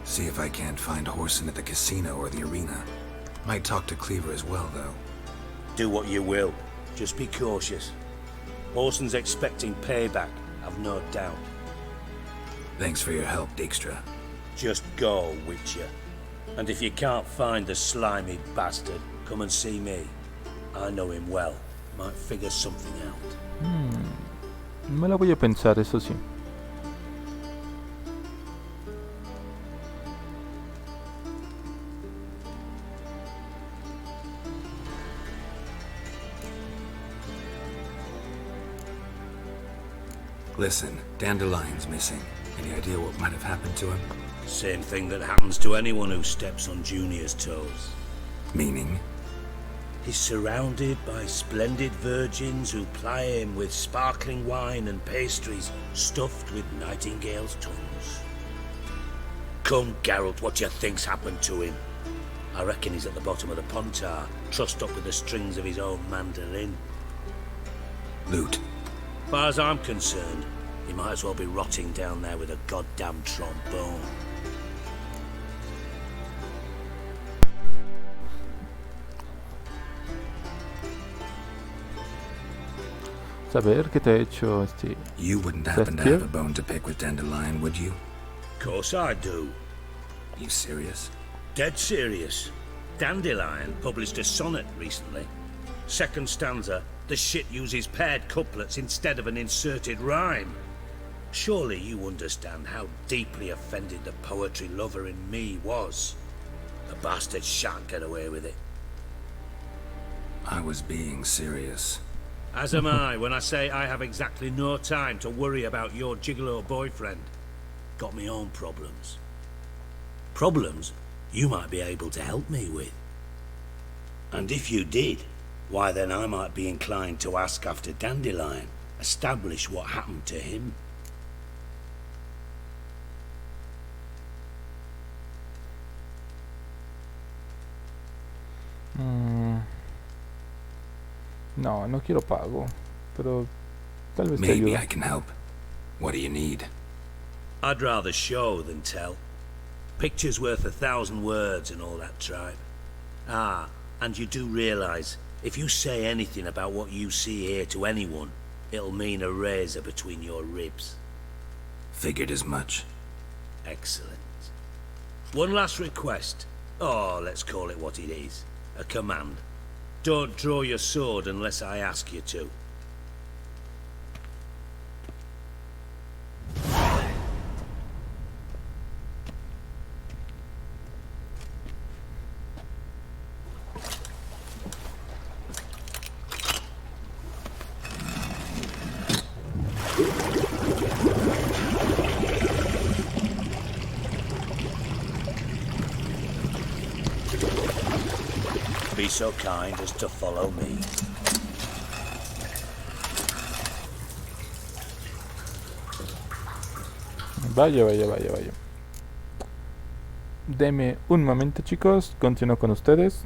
See if I can't find Horson at the casino or the arena. Might talk to Cleaver as well, though. Do what you will. Just be cautious. Orson's expecting payback, I've no doubt. Thanks for your help, Dijkstra. Just go, Witcher. And if you can't find the slimy bastard, come and see me. I know him well. Might figure something out. Me la voy a pensar, eso sí. Listen, Dandelion's missing. Any idea what might have happened to him? Same thing that happens to anyone who steps on Junior's toes. Meaning? He's surrounded by splendid virgins who ply him with sparkling wine and pastries stuffed with nightingales' tongues. Come, Geralt, what do you think's happened to him? I reckon he's at the bottom of the Pontar, trussed up with the strings of his own mandolin. Loot. As far as I'm concerned, he might as well be rotting down there with a goddamn trombone. Saber qué te ha hecho You wouldn't happen to have a bone to pick with Dandelion, would you? Of course I do. You serious? Dead serious. Dandelion published a sonnet recently. Second stanza, the shit uses paired couplets instead of an inserted rhyme. Surely you understand how deeply offended the poetry lover in me was. The bastard shan't get away with it. I was being serious. As am I when I say I have exactly no time to worry about your gigolo boyfriend. Got me own problems. Problems you might be able to help me with. And if you did, why then I might be inclined to ask after Dandelion, establish what happened to him. No, no quiero pago, pero tal vez te Maybe ayude. I can help. What do you need? I'd rather show than tell. Picture's worth 1,000 words and all that tribe. Ah, and you do realize, if you say anything about what you see here to anyone, it'll mean a razor between your ribs. Figured as much. Excellent. One last request. Oh, let's call it what it is. A command. Don't draw your sword unless I ask you to. Be so kind as to follow me. Vaya. Deme un momento, chicos. Continúo con ustedes.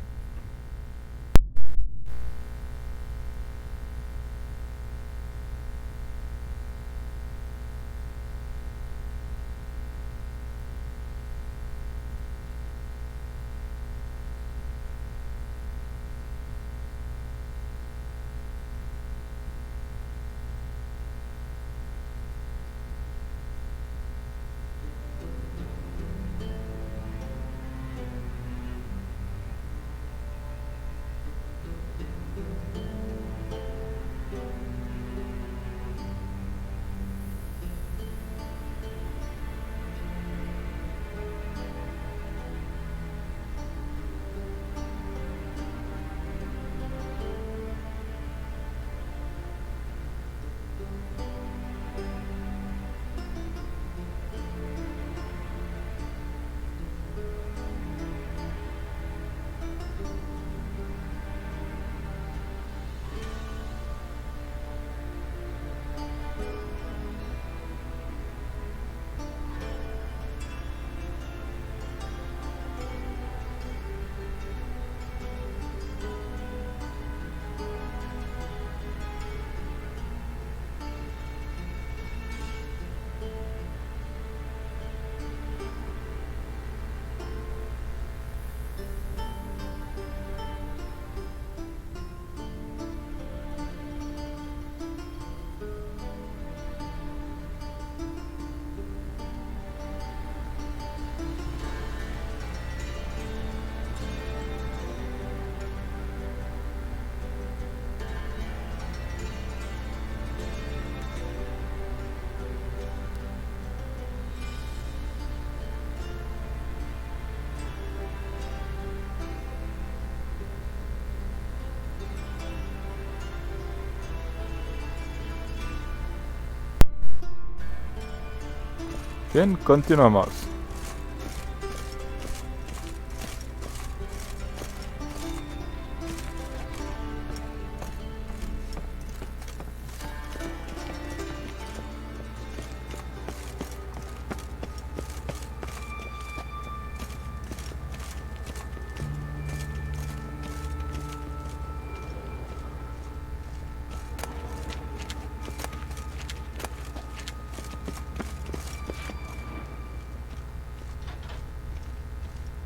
Bien, continuamos.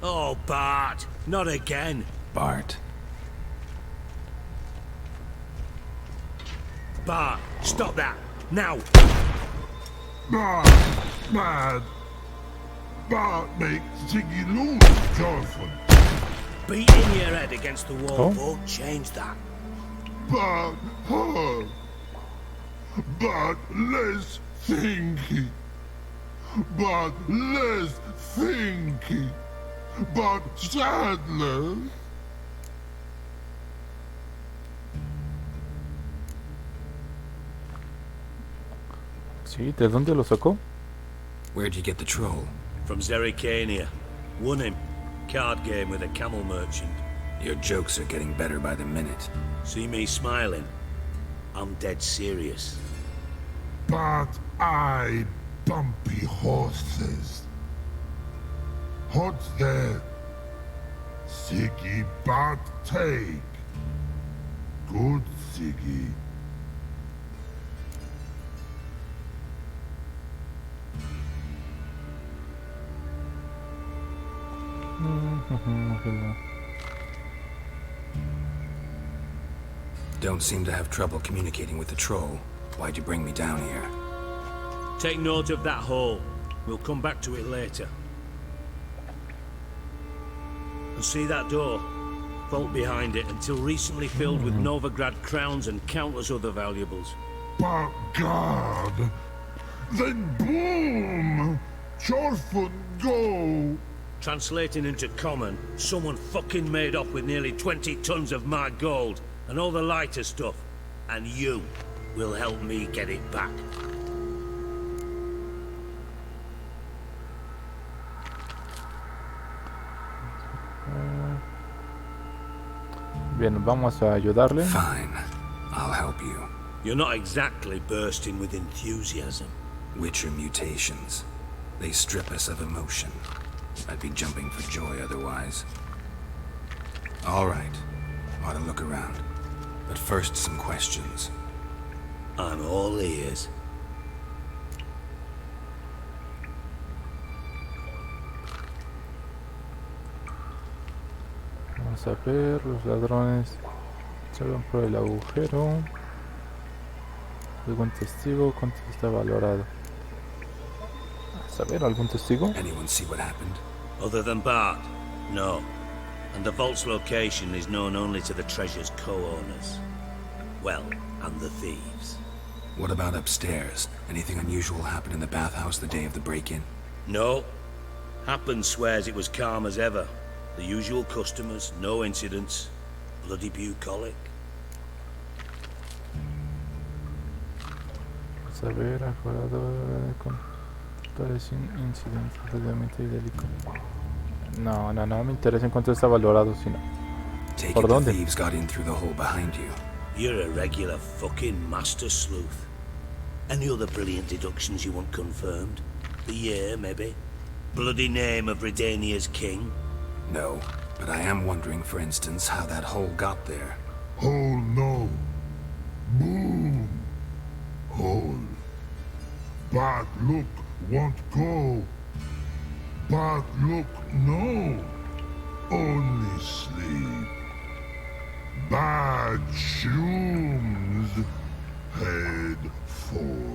Oh, Bart, not again. Bart. Bart, stop that, now. Bart, bad. Bart makes Ziggy lose, Jonathan. Beating your head against the wall won't change that. Bart, hard. Bart, less thinky. Bart, less thinky. Bart Sadler. Sí, ¿de dónde lo sacó? Where'd you get the troll? From Zerrikania. Won him. Card game with a camel merchant. Your jokes are getting better by the minute. See me smiling? I'm dead serious. But I bumpy horses. What's there? Siggy but take. Good Siggy. Don't seem to have trouble communicating with the troll. Why'd you bring me down here? Take note of that hole. We'll come back to it later. And see that door? Vault behind it, until recently filled with Novigrad crowns and countless other valuables. But God! Then boom! Chorford go! Translating into common, someone fucking made off with nearly 20 tons of my gold, and all the lighter stuff. And you will help me get it back. Bien, vamos a ayudarle. Fine. I'll help you. You're not exactly bursting with enthusiasm. Witcher mutations. They strip us of emotion. I'd be jumping for joy otherwise. All right. Ought to look around. But first, some questions. I'm all ears. Vamos a ver, los ladrones salgan por el agujero. ¿Algún testigo? ¿Cuánto está valorado? Vamos a ver, ¿algún testigo? Anyone see what happened? Other than Bart? No. And the vault's location is known only to the treasure's co-owners. Well, and the thieves. What about upstairs? Anything unusual happen in the bathhouse the day of the break-in? No. Happen swears it was calm as ever. The usual customers, no incidents. Bloody bucolic. Vamos a ver, acordado con tales incidentes realmente idélico. No, me interesa en cuánto está valorado, sino. ¿Por dónde? The thieves got in through the hole behind you. You're a regular fucking master sleuth. Any other brilliant deductions you want confirmed? The year, maybe? Bloody name of Redania's king? No, but I am wondering, for instance, how that hole got there. Hole no. Boom. Hole. Bad look won't go. Bad look no. Only sleep. Bad shoes. Head falls.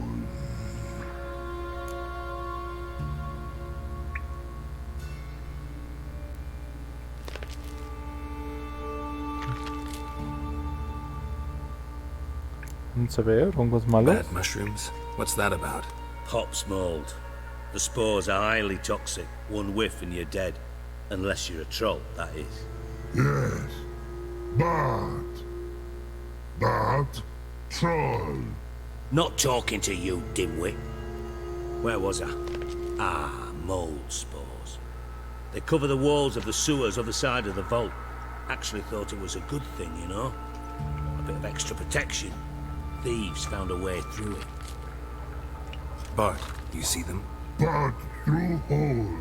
Vamos a ver, hongos malos. Bad mushrooms? What's that about? Pop's mold. The spores are highly toxic. One whiff and you're dead. Unless you're a troll, that is. Yes. But troll. Not talking to you, dimwit. Where was I? Ah, mold spores. They cover the walls of the sewers other side of the vault. Actually thought it was a good thing, you know? A bit of extra protection. Thieves found a way through it. Bart, you see them? But through hole.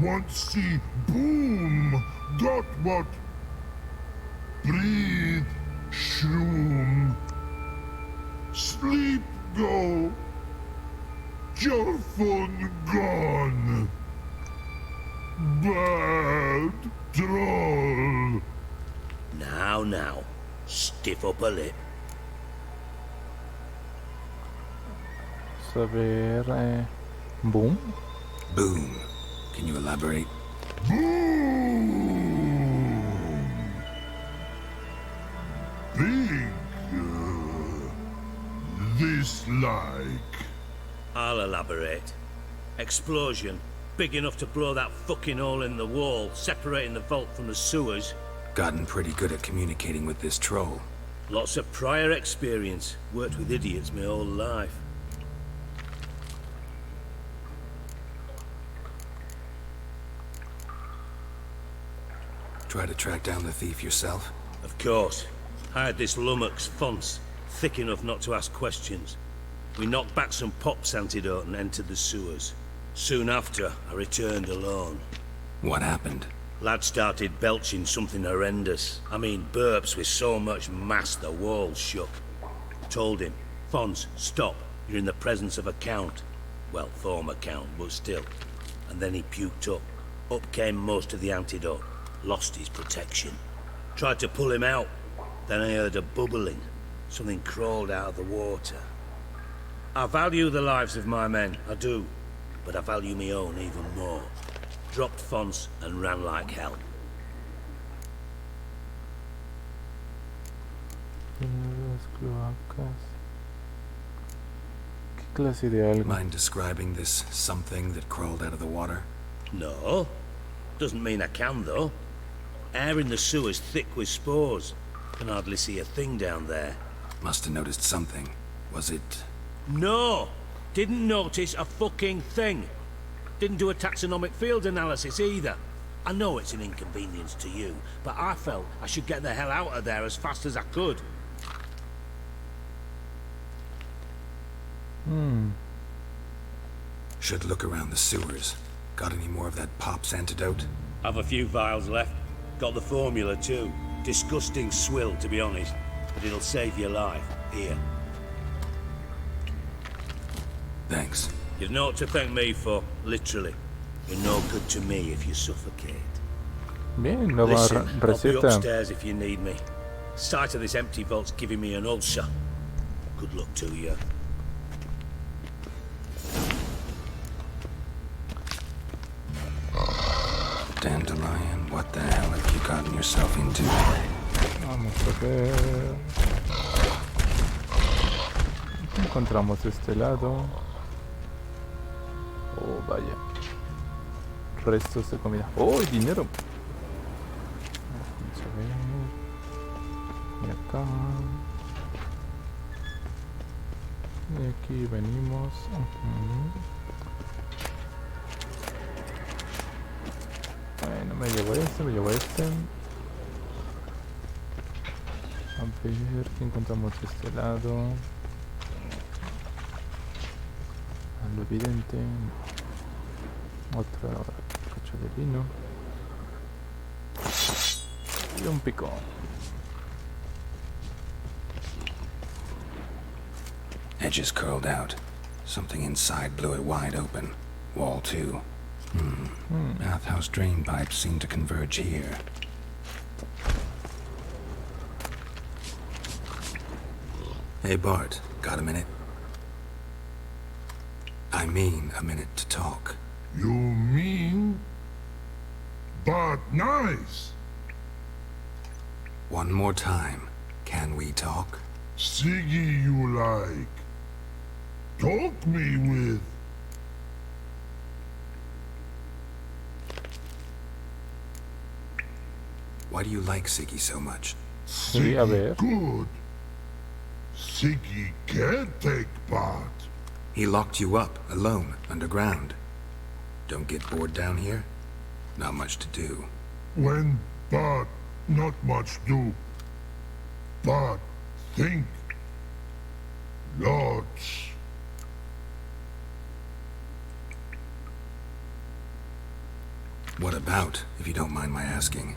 Want see boom. Got what? Breathe. Shroom. Sleep go. Your phone gone. Bad troll. Now. Stiff upper lip. Saber, boom. Boom. Can you elaborate? Boom. Big. This like. I'll elaborate. Explosion. Big enough to blow that fucking hole in the wall, separating the vault from the sewers. Gotten pretty good at communicating with this troll. Lots of prior experience. Worked with idiots my whole life. Try to track down the thief yourself? Of course. I had this lummox, Fonce, thick enough not to ask questions. We knocked back some Pop's antidote and entered the sewers. Soon after, I returned alone. What happened? Lad started belching something horrendous. I mean, burps with so much mass the walls shook. Told him, Fonce, stop. You're in the presence of a count. Well, former count, but still. And then he puked up. Up came most of the antidote. Lost his protection. Tried to pull him out. Then I heard a bubbling. Something crawled out of the water. I value the lives of my men, I do. But I value my own even more. Dropped Fonce and ran like hell. ¿Qué clase de algo? Mind describing this something that crawled out of the water? No. Doesn't mean I can, though. Air in the sewer's thick with spores. Can hardly see a thing down there. Must have noticed something. Was it... No! Didn't notice a fucking thing. Didn't do a taxonomic field analysis either. I know it's an inconvenience to you, but I felt I should get the hell out of there as fast as I could. Should look around the sewers. Got any more of that Pop's antidote? Have a few vials left. Got the formula too. Disgusting swill, to be honest. But it'll save your life. Here. Thanks. You've naught to thank me for, literally. You're no good to me if you suffocate. Bien, nueva Listen, I'll be receta. upstairs if you need me. Sight of this empty vault's giving me an ulcer. Good luck to you. Dandelion, what the hell have you gotten yourself into? Vamos a ver. Encontramos este lado. Oh, vaya. Restos de comida. Oh, dinero. Vamos a ver. Y acá. Y aquí venimos. Bueno, me llevo este, me llevo este. A ver, ¿qué encontramos de este lado? A lo evidente. Otra cacho de vino. Y un pico. Edges curled out. Something inside blew it wide open. Wall too. Bathhouse drain pipes seem to converge here. Hey Bart, got a minute? I mean a minute to talk. You mean? But nice. One more time. Can we talk? Siggy you like. Talk me with. Why do you like Siggy so much? Sí, a ver. Good. Siggy can't take part. He locked you up, alone, underground. Don't get bored down here? Not much to do. But not much do. But think. Lots. What about, if you don't mind my asking?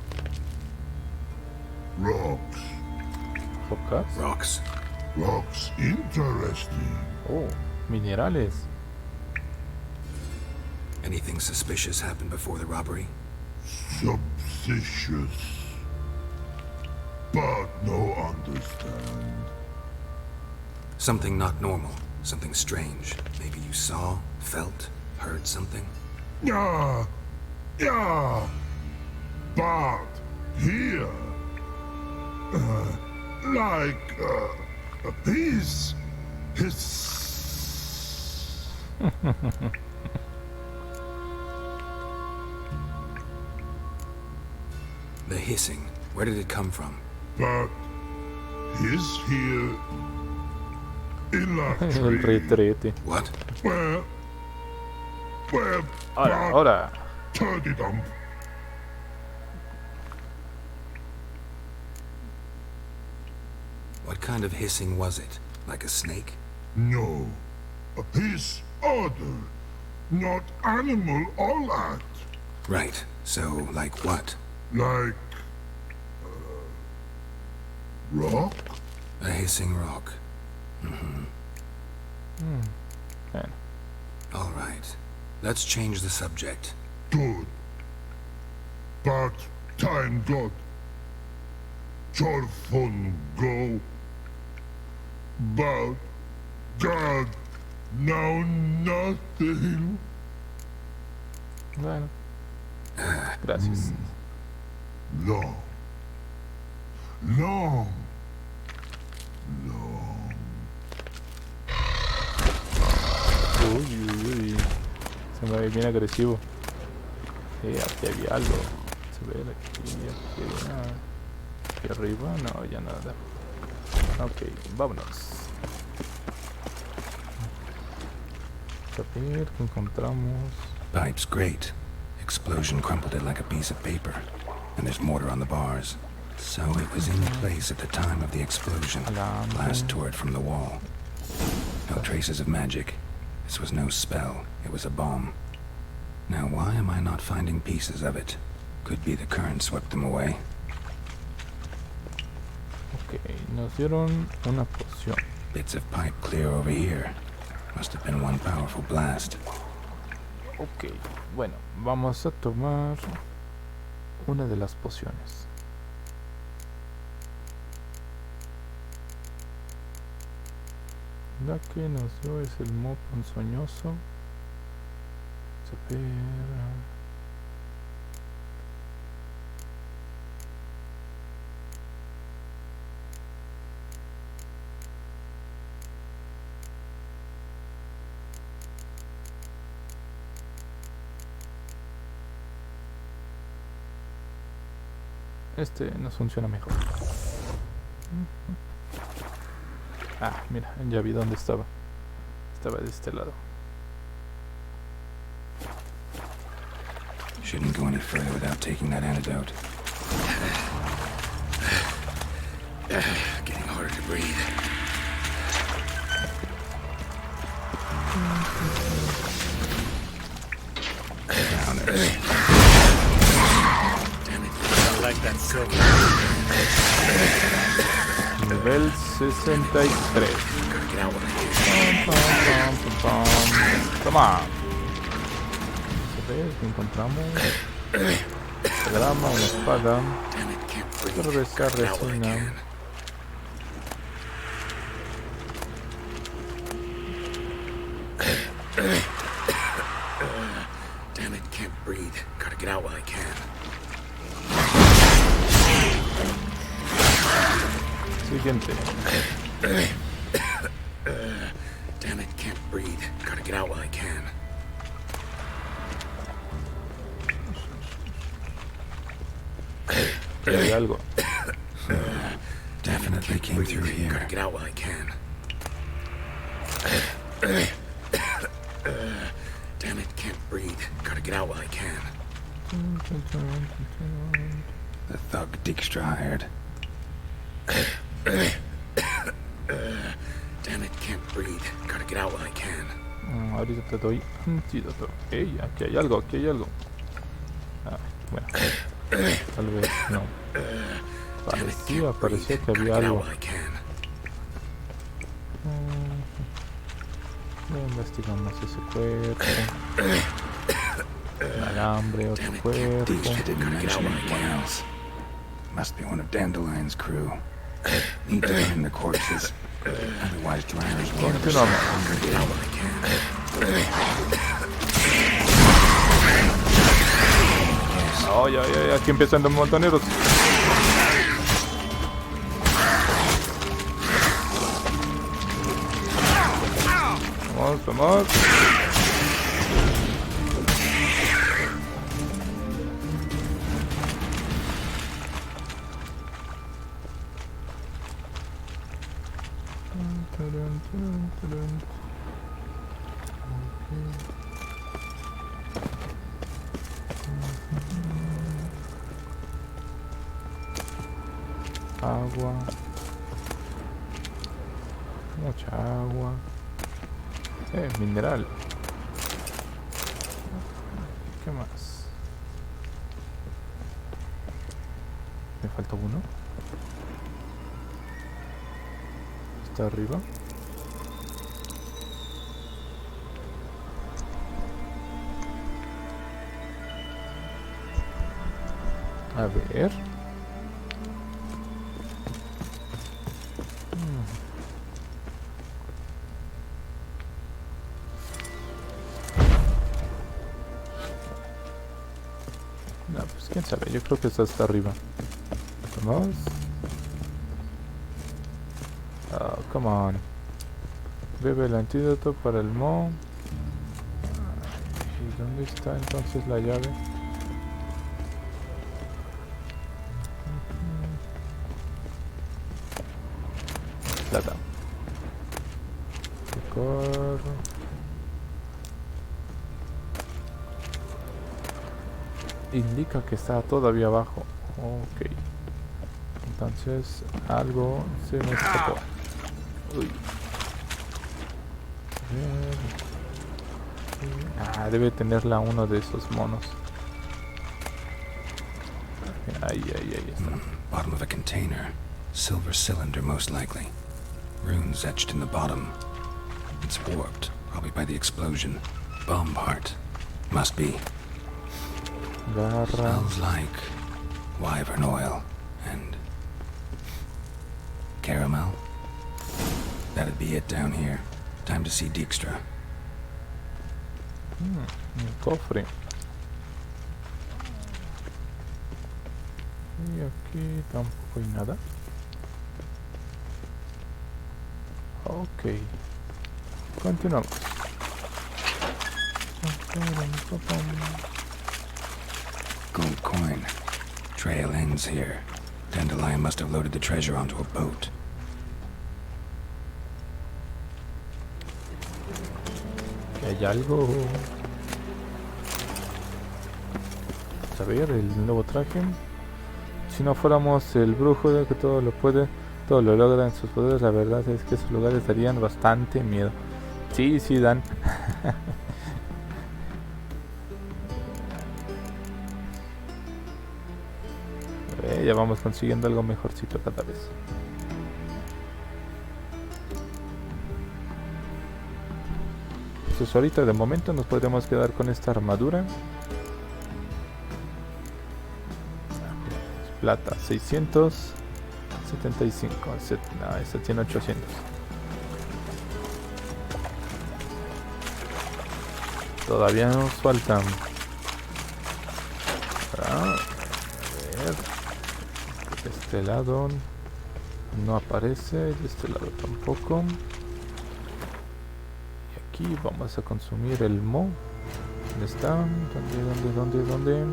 Rocks. ¿Rocas? Rocks. Rocks interesting. Oh, minerales. Anything suspicious happened before the robbery? Suspicious. But no understand. Something not normal. Something strange. Maybe you saw, felt, heard something? Yeah. But here, he's The hissing. Where did it come from? But he's here in la El retrete. What? Where Ahora. Turkey dump. What kind of hissing was it? Like a snake? No. A piece other. Not animal all that. Right. So, like what? Like... rock? A hissing rock. Mm-hmm. Man. All right. Let's change the subject. Good. But time God. Your phone go. But God, now nothing. Bueno. Gracias. Long. Uy. Se me ve bien agresivo. Aquí había algo. Se ve aquí arriba. No, ya nada. Ok, vámonos. A ver qué encontramos. Pipe's great. Explosion crumpled it like a piece of paper. And there's mortar on the bars. So it was in place at the time of the explosion. Blast tore it from the wall. No traces of magic. This was no spell. It was a bomb. Now why am I not finding pieces of it? Could be the current swept them away. Ok, nos dieron una poción. Bits of pipe clear over here. Must have been one powerful blast. Ok, bueno, vamos a tomar una de las pociones. La que nos dio es el modo ponzoñoso. Este nos funciona mejor. Ah, mira, ya vi dónde estaba. Estaba de este lado. Shouldn't go any further without taking that antidote. Getting harder to breathe. Downers. Damn it, I like that silver. Nivel 63. Toma. ¿Qué encontramos? Grama, una espada. Cerveza, resina. Damn it, can't breathe. Gotta get out while I can. Siguiente. Damn it, can't breathe. Gotta get out while I can. Hay algo. Definitely came through here. Gotta get out while I can. The thug Dijkstra hired. Damn it, can't breathe. Gotta get out while I can. Ahorita te doy antídoto. Ey, aquí hay algo, aquí hay algo. Ah, bueno. Tal vez no. Parecía que había algo. Investigamos ese cuerpo. Un alambre, otro cuerpo. Dijkstra didn't mention anyone else. Must be one of Dandelion's crew. Need to find the corpses. Otherwise, Dryer's won't Continuamos. Ay, ay, ay, aquí empiezan los montoneros. Vamos, vamos. Agua, mucha agua, mineral. ¿Qué más? Me falta uno. Está arriba. A ver. No, pues quién sabe, yo creo que está hasta arriba. Vamos. Oh, come on. Bebe el antídoto para el mo. ¿Y dónde está entonces la llave? Plata. Corro. Indica que está todavía abajo. Ok. Entonces algo se me escapó. Uy. Ah, debe tenerla uno de esos monos. Ahí está. Bottom of a container. Silver cylinder, most likely. Runes etched in the bottom. It's warped, probably by the explosion. Bomb part. Must be. Garra. Smells like wyvern oil and caramel. That'd be it down here. Time to see Dijkstra. Un cofre. Y aquí tampoco hay nada. Ok. Continuamos. Gold coin. Trail ends here. Dandelion must have loaded the treasure onto a boat. Que hay algo. Vamos a ver el nuevo traje. Si no fuéramos el brujo de que todo lo puede, todo lo logra en sus poderes, la verdad es que esos lugares darían bastante miedo. Sí, sí dan. Ya vamos consiguiendo algo mejorcito cada vez. Entonces ahorita de momento nos podremos quedar con esta armadura. Plata 675. No, esta tiene 800. Todavía nos faltan. A ver. De este lado no aparece, de este lado tampoco. Y aquí vamos a consumir el mo. ¿Dónde está? ¿Dónde?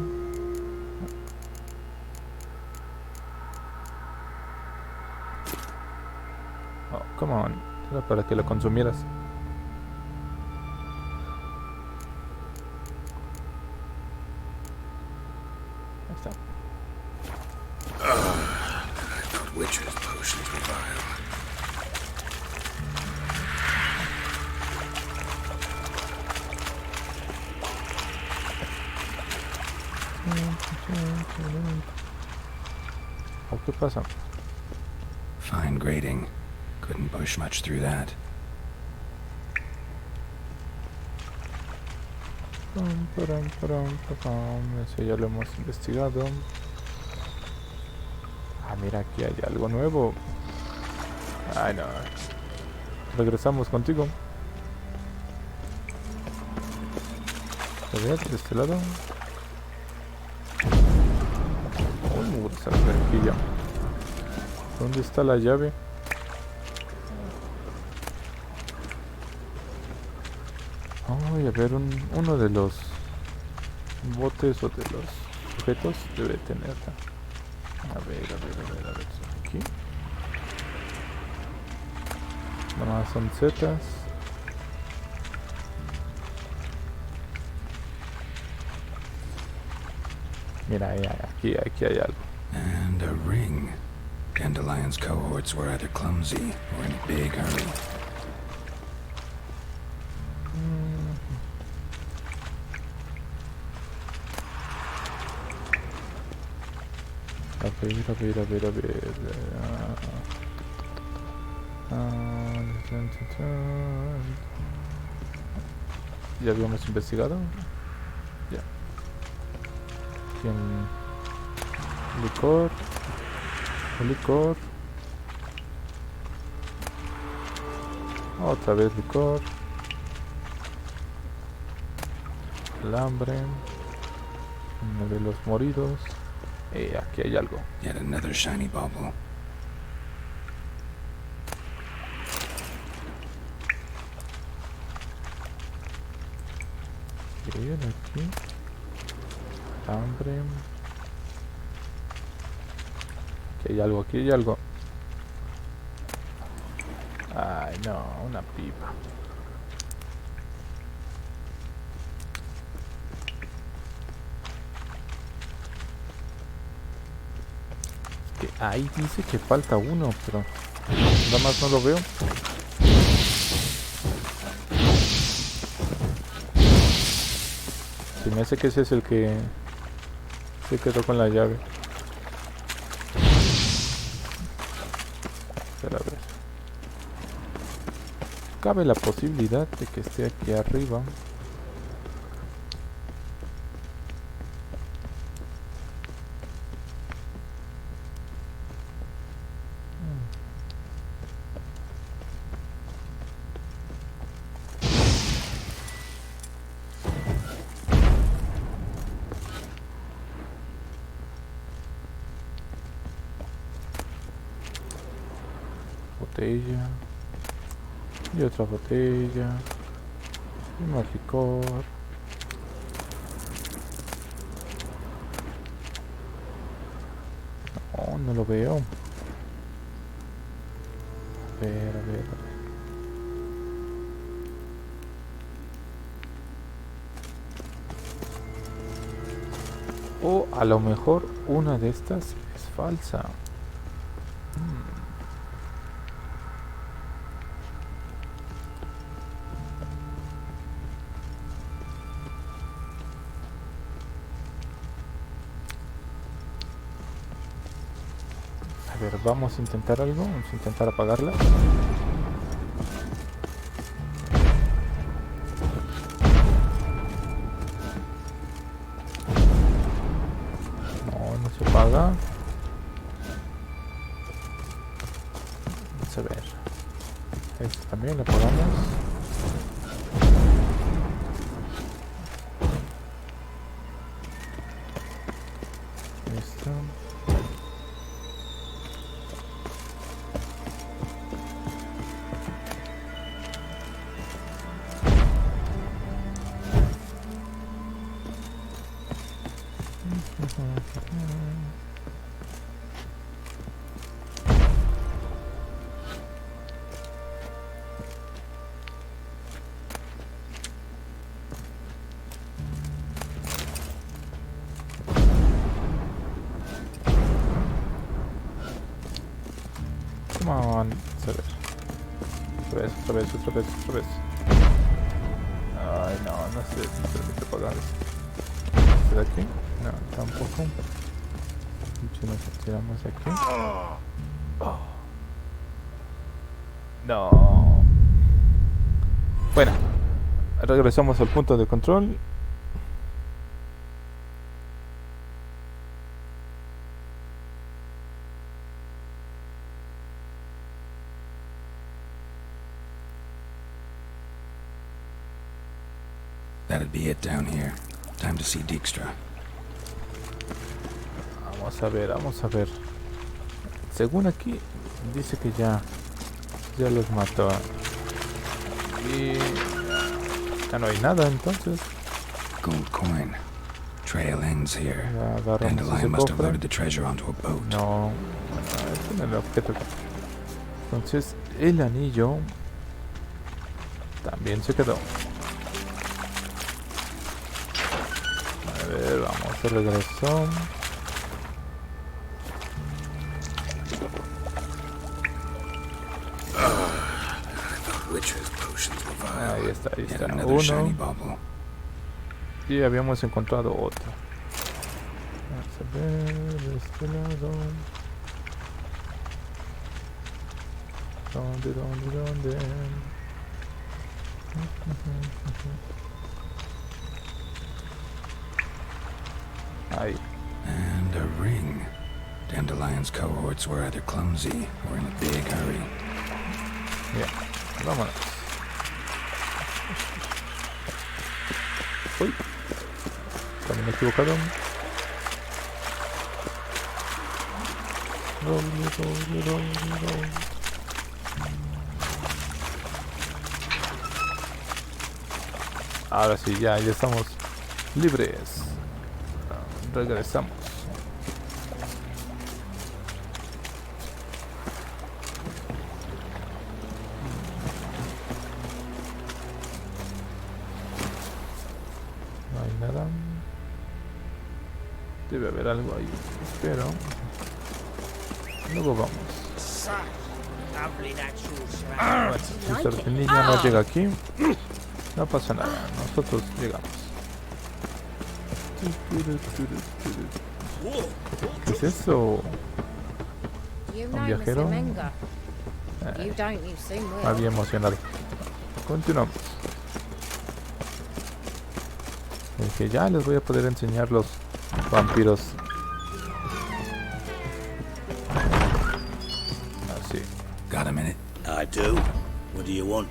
Oh, come on. Era para que lo consumieras. ¿O qué pasa? Fine grading. Couldn't push much through that. Eso ya lo hemos investigado. Ah, mira, aquí hay algo nuevo. Ay, no. Regresamos contigo. A ver, de este lado. Esa cerquilla. ¿Dónde está la llave? Ay, a ver, uno de los botes o de los objetos debe tenerla. A ver. Aquí. Nada más son setas. Mira, aquí hay algo. And a ring. Dandelion's cohorts were either clumsy or in a big hurry. A ver. Ya habíamos investigado. Ya. Licor. Otra vez licor. El hambre. Uno de los moridos. Aquí hay algo. Yet another shiny bauble. Bien, aquí. Hambre. Aquí hay algo. Ay, no, una pipa. Es que ahí dice que falta uno, pero nada más no lo veo. Se me hace que ese es el que se quedó con la llave. Pero a ver. Cabe la posibilidad de que esté aquí arriba. Botella y otra botella y más licor. No lo veo. A ver. O a lo mejor una de estas es falsa. A ver, vamos a intentar algo. Vamos a intentar apagarla. No se apaga. Vamos a ver. Esto también lo apagamos. Listo. Come on. Otra vez. Ay, no se permite apagar esto. este de aquí? No, tampoco. Si nos tiramos de aquí. Oh. No. Bueno, regresamos al punto de control. That'd be it down here. Time to see Dijkstra. Vamos a ver. Según aquí dice que ya los mató. Y ya no hay nada entonces. Gold coin. Trail ends here. Agarramos ese Dandelion must have cofre. loaded the treasure onto a boat. No, este no es el objeto. Entonces el anillo también se quedó. A ver, vamos de regreso. Ahí está. Uno. Y habíamos encontrado otro. Vamos a ver de este lado. ¿Dónde? Ahí. And a ring. Dandelion's cohorts were either clumsy or in a big hurry. Bien, vámonos. Uy, también equivocado. Roll. Ahora sí, ya estamos libres. Regresamos. No hay nada. Debe haber algo ahí, pero luego vamos. Bueno, si Serpenilla no llega aquí, no pasa nada, nosotros llegamos. ¿Qué es eso? ¿Un viajero? Había emocionado. Continuamos. Es que ya les voy a poder enseñar los vampiros. Así. Got a minute? I do. What do you want?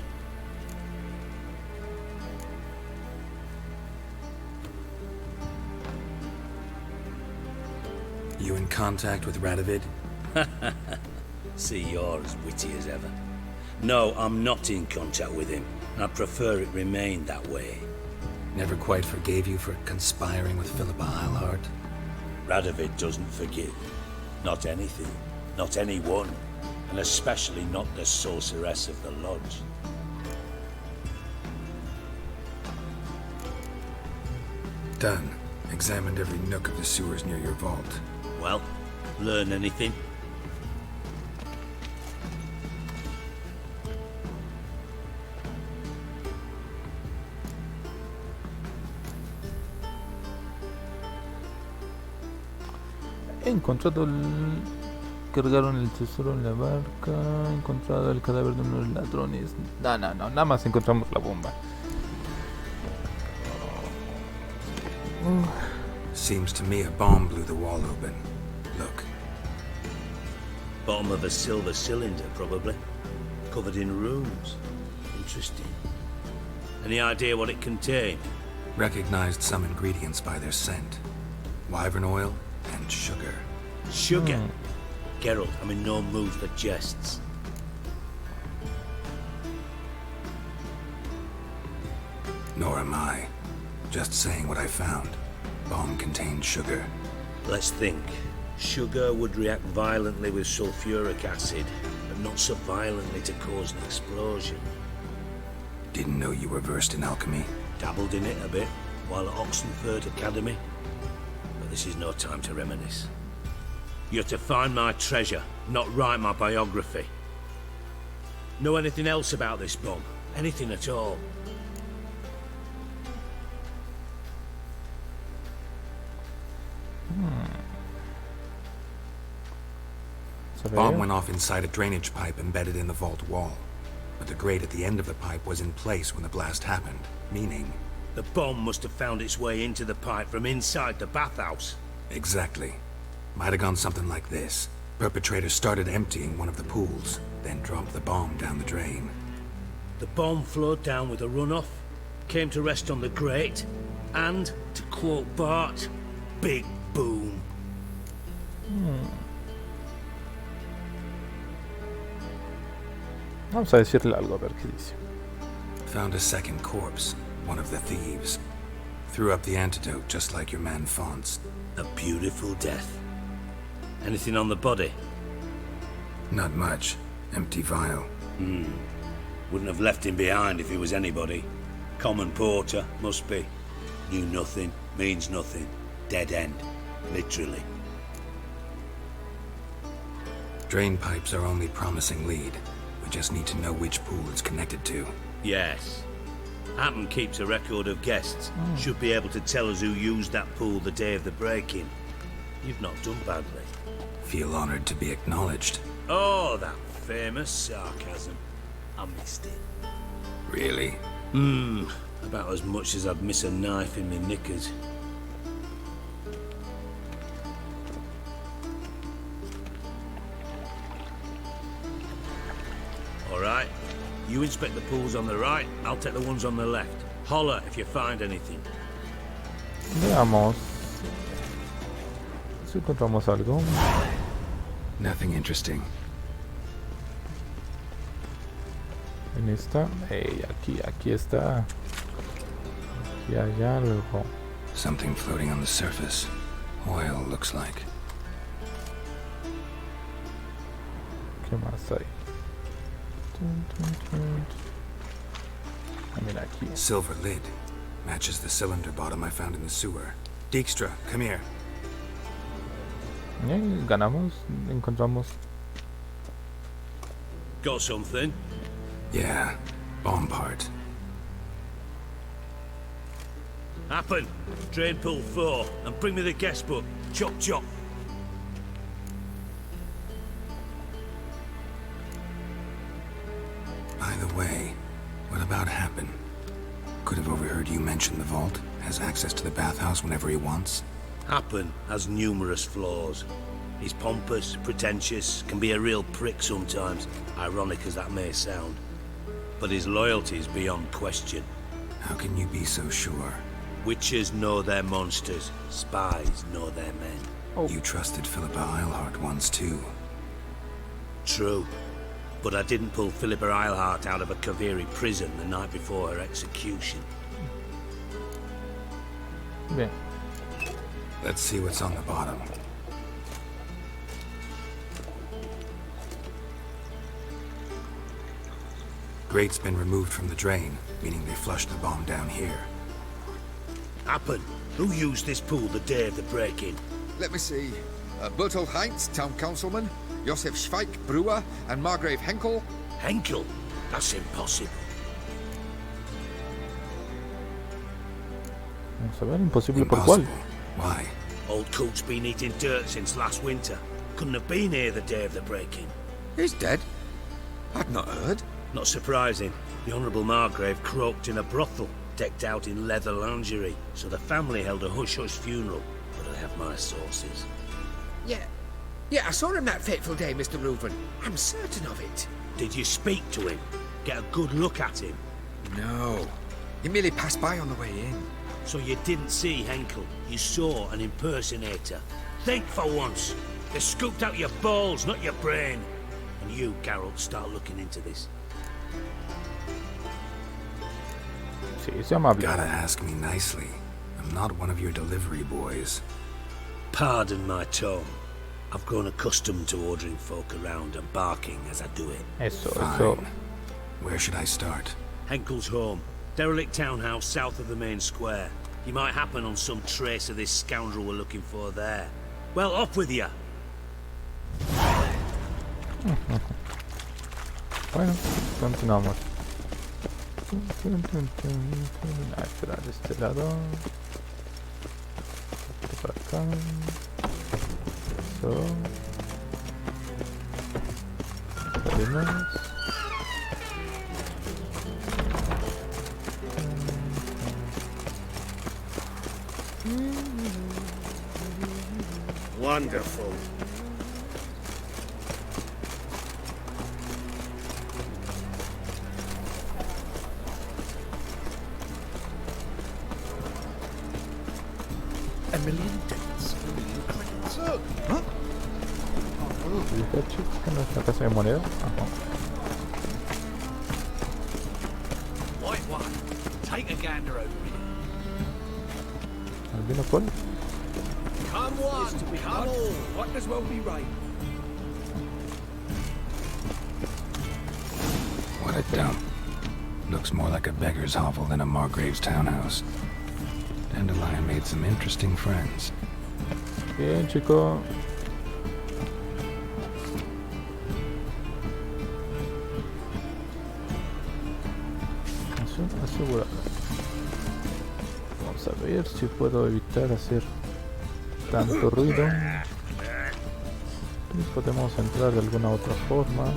You in contact with Radovid? See, you're as witty as ever. No, I'm not in contact with him. I prefer it remained that way. Never quite forgave you for conspiring with Philippa Eilhart? Radovid doesn't forgive. Not anything. Not anyone. And especially not the sorceress of the lodge. Done. Examined every nook of the sewers near your vault. Well, learn anything? He encontrado cargaron el tesoro en la barca. He encontrado el cadáver de unos ladrones. No, nada más encontramos la bomba. Seems to me a bomb blew the wall open. Look. Bottom of a silver cylinder, probably. Covered in runes. Interesting. Any idea what it contained? Recognized some ingredients by their scent. Wyvern oil and sugar. Sugar? Geralt, I'm in no mood for jests. Nor am I. Just saying what I found. Bomb contained sugar. Let's think. Sugar would react violently with sulfuric acid, but not so violently to cause an explosion. Didn't know you were versed in alchemy. Dabbled in it a bit while at Oxenford Academy. But this is no time to reminisce. You're to find my treasure, not write my biography. Know anything else about this bomb? Anything at all? Bomb went off inside a drainage pipe embedded in the vault wall. But the grate at the end of the pipe was in place when the blast happened, meaning... The bomb must have found its way into the pipe from inside the bathhouse. Exactly. Might have gone something like this. Perpetrator started emptying one of the pools, then dropped the bomb down the drain. The bomb flowed down with a runoff, came to rest on the grate, and, to quote Bart, big boom. Vamos a decirle algo, a ver qué dice. Found a second corpse, one of the thieves. Threw up the antidote just like your man Fonz. A beautiful death. Anything on the body? Not much. Empty vial. Wouldn't have left him behind if he was anybody. Common porter, must be. Knew nothing, means nothing. Dead end. Literally. Drain pipes are only promising lead. We just need to know which pool it's connected to. Yes. Hatton keeps a record of guests. Should be able to tell us who used that pool the day of the break-in. You've not done badly. Feel honored to be acknowledged. Oh, that famous sarcasm. I missed it. Really? About as much as I'd miss a knife in my knickers. All right. You inspect the pools on the right, I'll take the ones on the left. Holler if you find anything. Veamos si encontramos algo. Nothing interesting. En esta, aquí está. Aquí hay algo. Something floating on the surface. Oil, looks like. ¿Qué más hay? Mira aquí. Silver lid. Matches the cylinder bottom I found in the sewer. Dijkstra, come here. Ganamos, encontramos. Got something? Yeah, bomb part. Happen. Drain pool 4, and bring me the guest book. Chop chop. By the way, what about Happen? Could have overheard you mention the vault. Has access to the bathhouse whenever he wants. Happen has numerous flaws. He's pompous, pretentious, can be a real prick sometimes, ironic as that may sound. But his loyalty is beyond question. How can you be so sure? Witches know their monsters, spies know their men. You trusted Philippa Eilhart once too. True. But I didn't pull Philippa Eilhart out of a Kaviri prison the night before her execution. Bien. Let's see what's on the bottom. Grate's been removed from the drain, meaning they flushed the bomb down here. Happen. Who used this pool the day of the break-in? Let me see. Bertolt Heinz, town councilman, Josef Schweik, brewer, and Margrave Henkel. Henkel? That's impossible. Vamos a ver, imposible por cuál. Why? Old Coot's been eating dirt since last winter. Couldn't have been here the day of the break-in. He's dead? I'd not heard. Not surprising. The Honourable Margrave croaked in a brothel, decked out in leather lingerie, so the family held a hush-hush funeral. But I have my sources. Yeah, I saw him that fateful day, Mr. Reuven. I'm certain of it. Did you speak to him? Get a good look at him? No. He merely passed by on the way in. So you didn't see Henkel. You saw an impersonator. Think for once. They scooped out your balls, not your brain. And you, Geralt, start looking into this. Gotta ask me nicely. I'm not one of your delivery boys. Pardon my tone. I've grown accustomed to ordering folk around and barking as I do it. Fine. Where should I start? Henkel's home. Derelict townhouse south of the main square. You might happen on some trace of this scoundrel we're looking for there. Well, off with you. Bueno, continuamos. A esperar de este lado. Por acá. acá. Eso. Salimos. Wonderful. A million dates, a million credits. Huh? ¿Qué no es la casa de moneda? Ajá. White one. Take a gander over here. ¿Albino cuál? Come one, come all. Might as well be right. What a dump. Looks more like a beggar's hovel than a Margrave's townhouse. Dandelion made some interesting friends. Bien, chico. Asegurado. Vamos a ver si puedo evitar hacer tanto ruido. Y podemos entrar de alguna otra forma.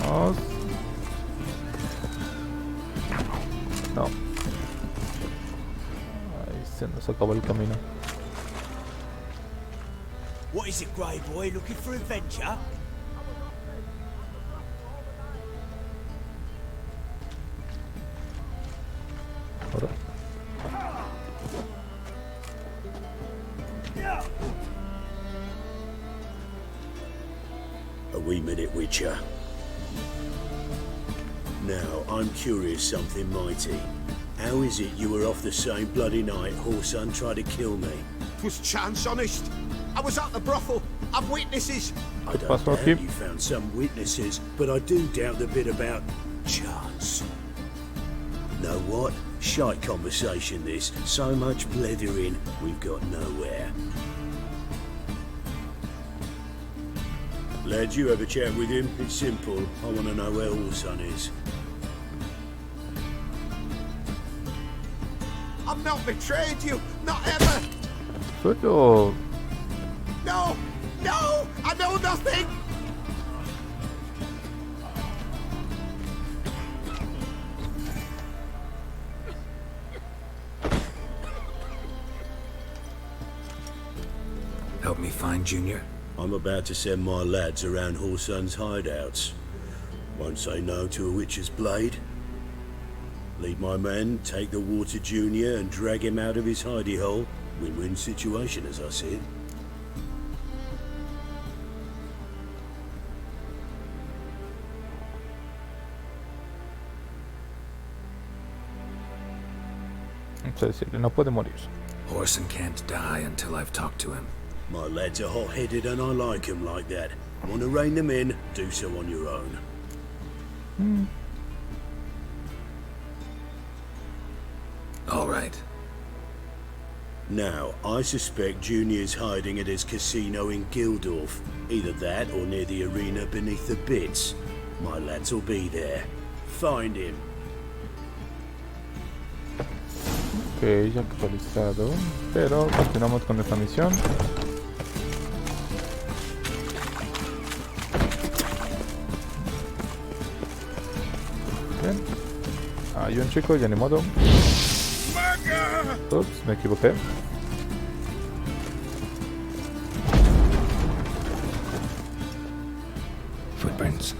Vamos. No. Ahí se nos acabó el camino. What is it, Grey Boy? Looking for adventure? Ahora. A wee minute, Witcher. Now, I'm curious something mighty. How is it you were off the same bloody night Whoreson tried to kill me? 'Twas chance, honest. I was at the brothel. I've witnesses. I don't doubt you found some witnesses, but I do doubt the bit about chance. Know what? Shite conversation this. So much blethering, we've got nowhere. Lad, you have a chat with him. It's simple. I want to know where Whoreson is. I've not betrayed you. Not ever. Pero... No! No! I know nothing! Help me find Junior? I'm about to send my lads around Whoreson's hideouts. Won't say no to a witch's blade. Lead my men, take the water Junior and drag him out of his hidey hole. Win-win situation, as I see it. Es decir, no puede morir. Whoreson can't die until I've talked to him. My lads are hot-headed and I like 'em like that. Want to rein them in? Do so on your own. All right. Now, I suspect Junior's hiding at his casino in Gildorf. Either that or near the arena beneath the bits. My lads will be there. Find him. Ok, ya actualizado. Pero continuamos con esta misión. Bien. Hay un chico, ya ni modo. Ups, me equivoqué. Footprints.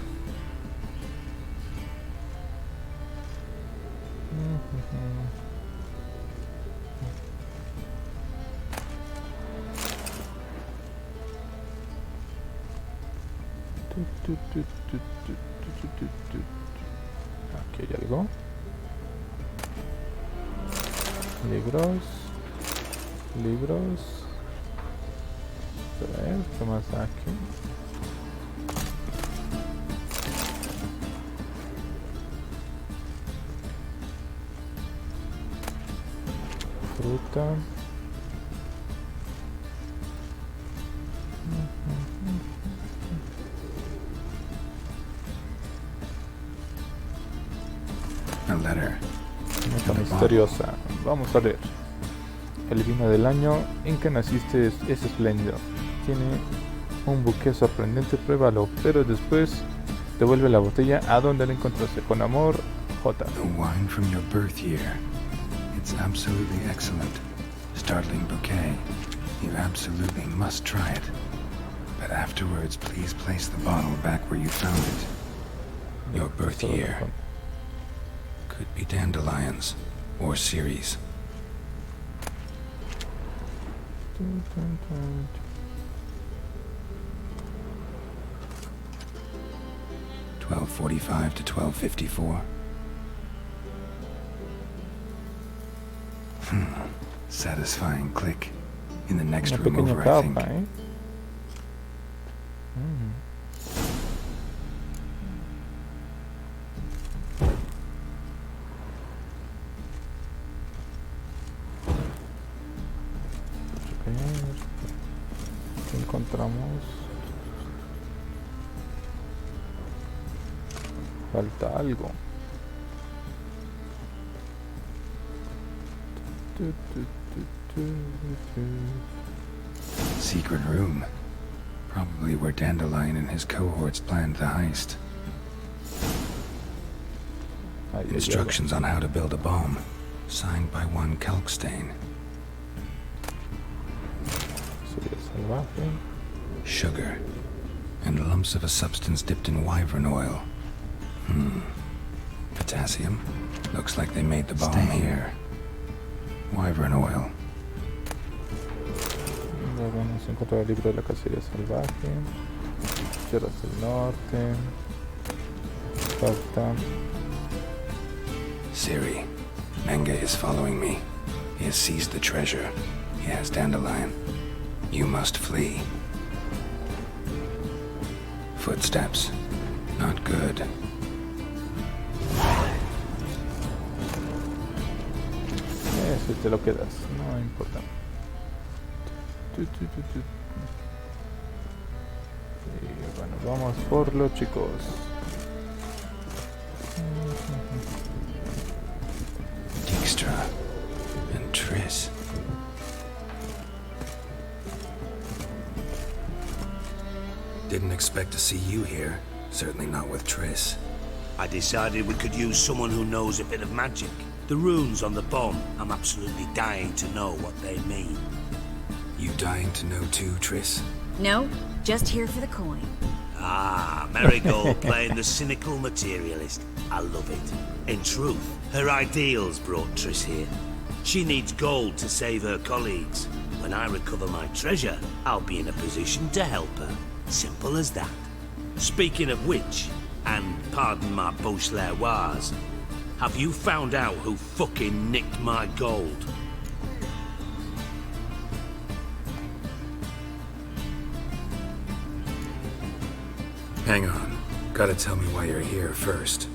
Aquí hay algo. Libros. Libros. A ver, ¿qué más hay aquí? Fruta. a letter. Nota misteriosa. Vamos a leer. El vino del año en que naciste es espléndido. Tiene un buque sorprendente, pruébalo, pero después devuelve la botella a donde la encontraste. Con amor, J. The wine from your birth year. It's absolutely excellent. Startling bouquet. You absolutely must try it. But afterwards, please place the bottle back where you found it. Your birth year. Could be dandelions or Ceres. 1245 to 1254. Satisfying click. In the next room over, I think. Encontramos. Falta algo. Secret room. Probably where Dandelion and his cohorts planned the heist. Instructions on how to build a bomb. Signed by one Kalkstain. Sugar. And lumps of a substance dipped in wyvern oil. Potassium. Looks like they made the bomb here. Wyvern oil. Vamos a encontrar el libro de la cacería salvaje. Tierras del norte. Falta. Siri. Menge is following me. He has seized the treasure. He has Dandelion. You must flee. Footsteps. Not good. Eso te lo quedas, no importa. Y bueno, vamos por los chicos. Dijkstra and Triss. Didn't expect to see you here. Certainly not with Triss. I decided we could use someone who knows a bit of magic. The runes on the bomb, I'm absolutely dying to know what they mean. You dying to know too, Triss? No, just here for the coin. Ah, Marigold playing the cynical materialist. I love it. In truth, her ideals brought Triss here. She needs gold to save her colleagues. When I recover my treasure, I'll be in a position to help her. Simple as that. Speaking of which, and pardon my Beauclervoise, have you found out who fucking nicked my gold? Hang on. Gotta tell me why you're here first.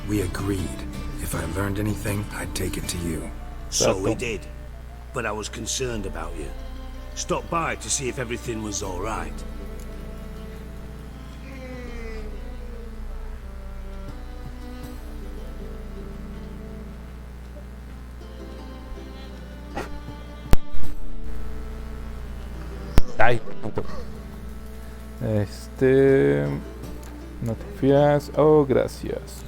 We agreed. If I learned anything, I'd take it to you. So we did. But I was concerned about you. Stopped by to see if everything was all right. Ay, no te fías. Oh, gracias.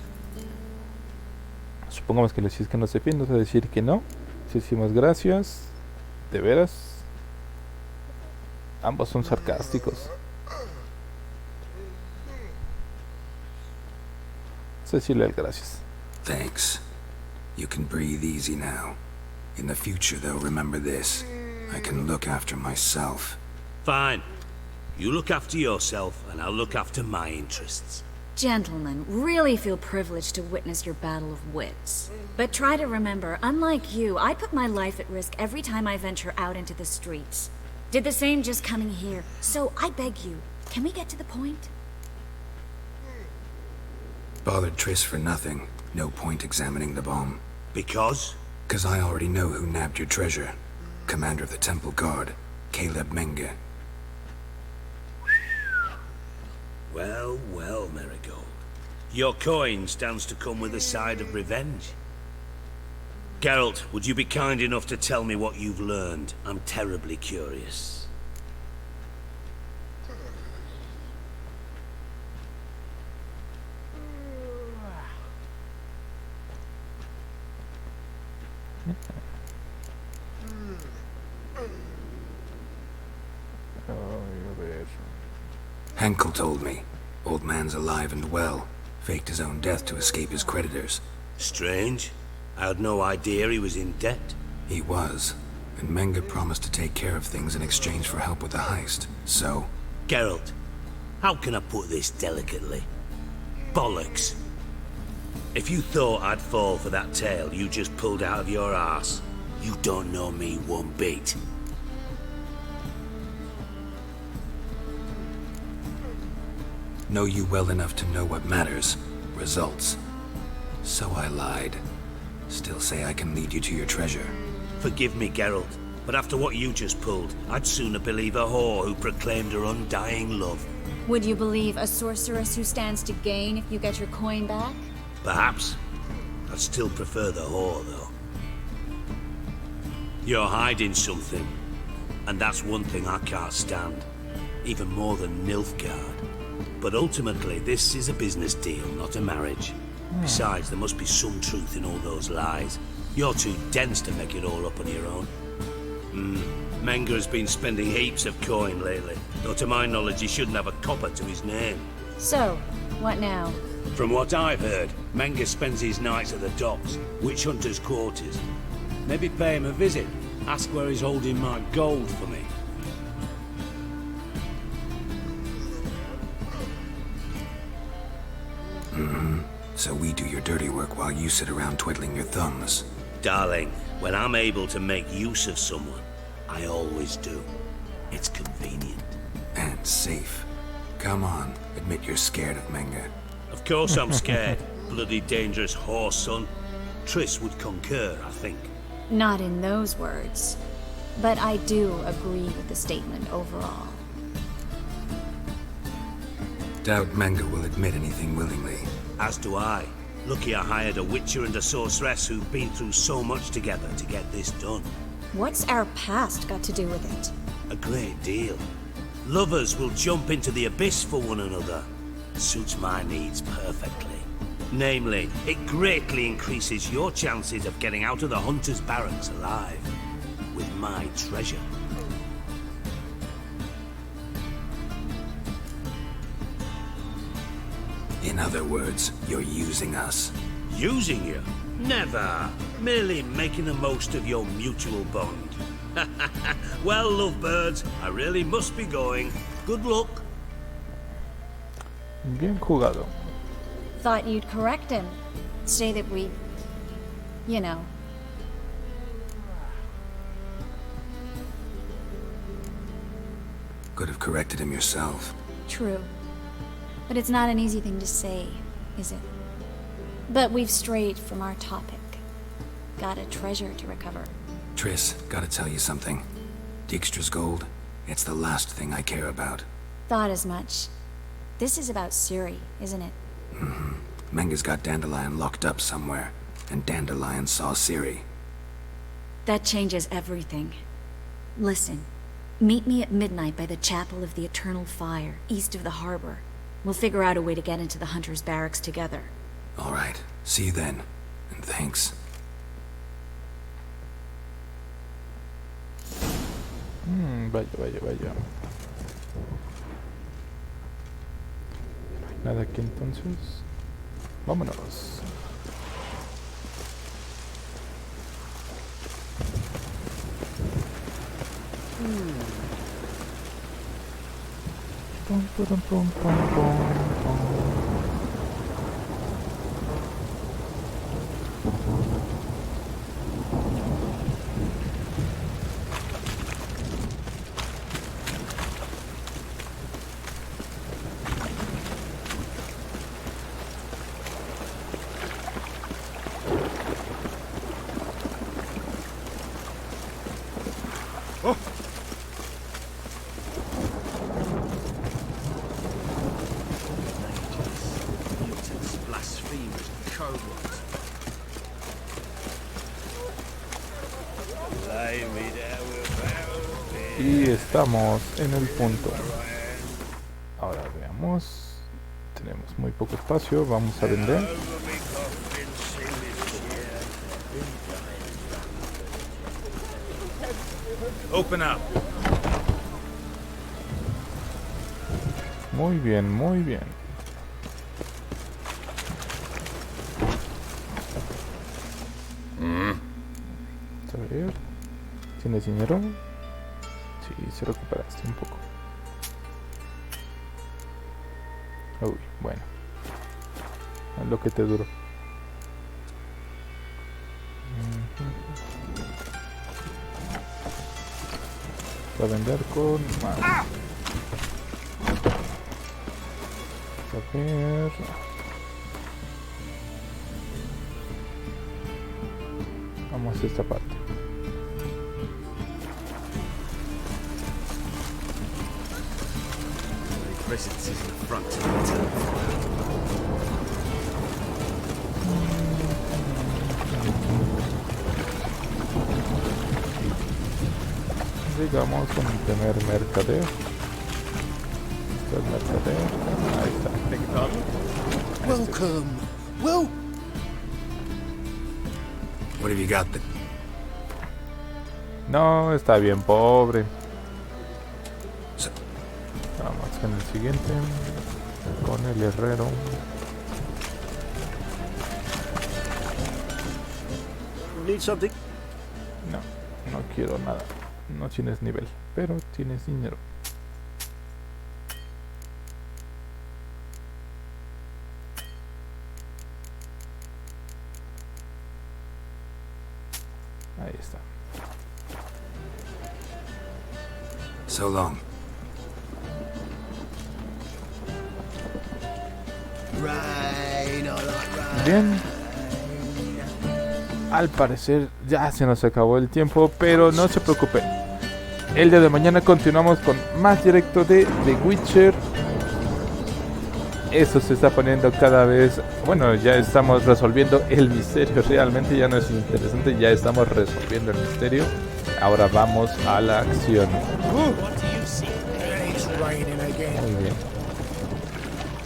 Supongamos que le decís que no se fíen, no vas a decir que no. Si decimos gracias, de veras. Ambos son sarcásticos. Vamos a decirle el gracias. Thanks. You can breathe easy now. In the future, though, remember this. I can look after myself. Fine. You look after yourself, and I'll look after my interests. Gentlemen, really feel privileged to witness your battle of wits. But try to remember, unlike you, I put my life at risk every time I venture out into the streets. Did the same just coming here. So I beg you, can we get to the point? Bothered Triss for nothing. No point examining the bomb. Because? 'Cause I already know who nabbed your treasure. Commander of the Temple Guard, Caleb Menge. Well, well, Marigold. Your coin stands to come with a side of revenge. Geralt, would you be kind enough to tell me what you've learned? I'm terribly curious. Henkel told me. Old man's alive and well. Faked his own death to escape his creditors. Strange. I had no idea he was in debt. He was. And Menge promised to take care of things in exchange for help with the heist. So... Geralt, how can I put this delicately? Bollocks. If you thought I'd fall for that tale you just pulled out of your arse, you don't know me one bit. Know you well enough to know what matters. Results. So I lied. Still say I can lead you to your treasure. Forgive me, Geralt, but after what you just pulled, I'd sooner believe a whore who proclaimed her undying love. Would you believe a sorceress who stands to gain if you get your coin back? Perhaps. I'd still prefer the whore, though. You're hiding something, and that's one thing I can't stand. Even more than Nilfgaard. But ultimately, this is a business deal, not a marriage. Besides, there must be some truth in all those lies. You're too dense to make it all up on your own. Menge has been spending heaps of coin lately, though to my knowledge he shouldn't have a copper to his name. So, what now? From what I've heard, Menge spends his nights at the docks, witch hunters' quarters. Maybe pay him a visit. Ask where he's holding my gold for me. So we do your dirty work while you sit around twiddling your thumbs. Darling, when I'm able to make use of someone, I always do. It's convenient. And safe. Come on, admit you're scared of Menge. Of course I'm scared. Bloody dangerous horse, son. Triss would concur, I think. Not in those words. But I do agree with the statement overall. Doubt Menge will admit anything willingly. As do I. Lucky I hired a witcher and a sorceress who've been through so much together to get this done. What's our past got to do with it? A great deal. Lovers will jump into the abyss for one another. Suits my needs perfectly. Namely, it greatly increases your chances of getting out of the hunter's barracks alive. With my treasure. In other words, you're using us. Using you? Never. Merely making the most of your mutual bond. Well, lovebirds, I really must be going. Good luck. Bien jugado. Thought you'd correct him. Say that we... you know. Could have corrected him yourself. True. But it's not an easy thing to say, is it? But we've strayed from our topic. Got a treasure to recover. Triss, gotta tell you something. Dijkstra's gold, it's the last thing I care about. Thought as much. This is about Ciri, isn't it? Menge's got Dandelion locked up somewhere, and Dandelion saw Ciri. That changes everything. Listen, meet me at midnight by the Chapel of the Eternal Fire, east of the harbor. We'll figure out a way to get into the Hunter's barracks together. All right, see you then, and thanks. Vaya. Nada aquí entonces. Vámonos. estamos en el punto. Ahora veamos. Tenemos muy poco espacio, vamos a vender. Open up. Muy bien, muy bien. A ver, ¿tienes dinero? Sí, se recuperaste un poco. Uy, bueno. Es lo que te duró. Voy a vender con más. A ver. Vamos a esta parte. Presence is an affront to the Llegamos con el primer mercader. Este es el mercader. Ahí está. Welcome. Well. What have you got then? No, está bien pobre. Vamos con el siguiente. Con el herrero. Need something? No, no quiero nada. No tienes nivel, pero tienes dinero. Ahí está. So long. Bien. Al parecer ya se nos acabó el tiempo, pero no se preocupen. El día de mañana continuamos con más directo de The Witcher. Eso se está poniendo cada vez... Bueno, ya estamos resolviendo el misterio. Realmente ya no es interesante, ya estamos resolviendo el misterio. Ahora vamos a la acción. Muy bien.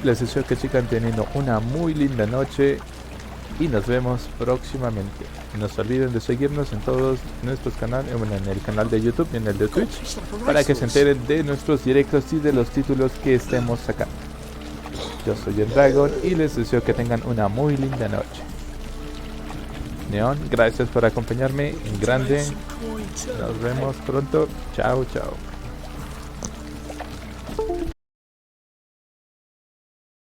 Les deseo que sigan teniendo una muy linda noche y nos vemos próximamente. No se olviden de seguirnos en todos nuestros canales, bueno, en el canal de YouTube y en el de Twitch, para que se enteren de nuestros directos y de los títulos que estemos sacando. Yo soy N-Dragón y les deseo que tengan una muy linda noche. Neon, gracias por acompañarme en grande. Nos vemos pronto. Chao, chao.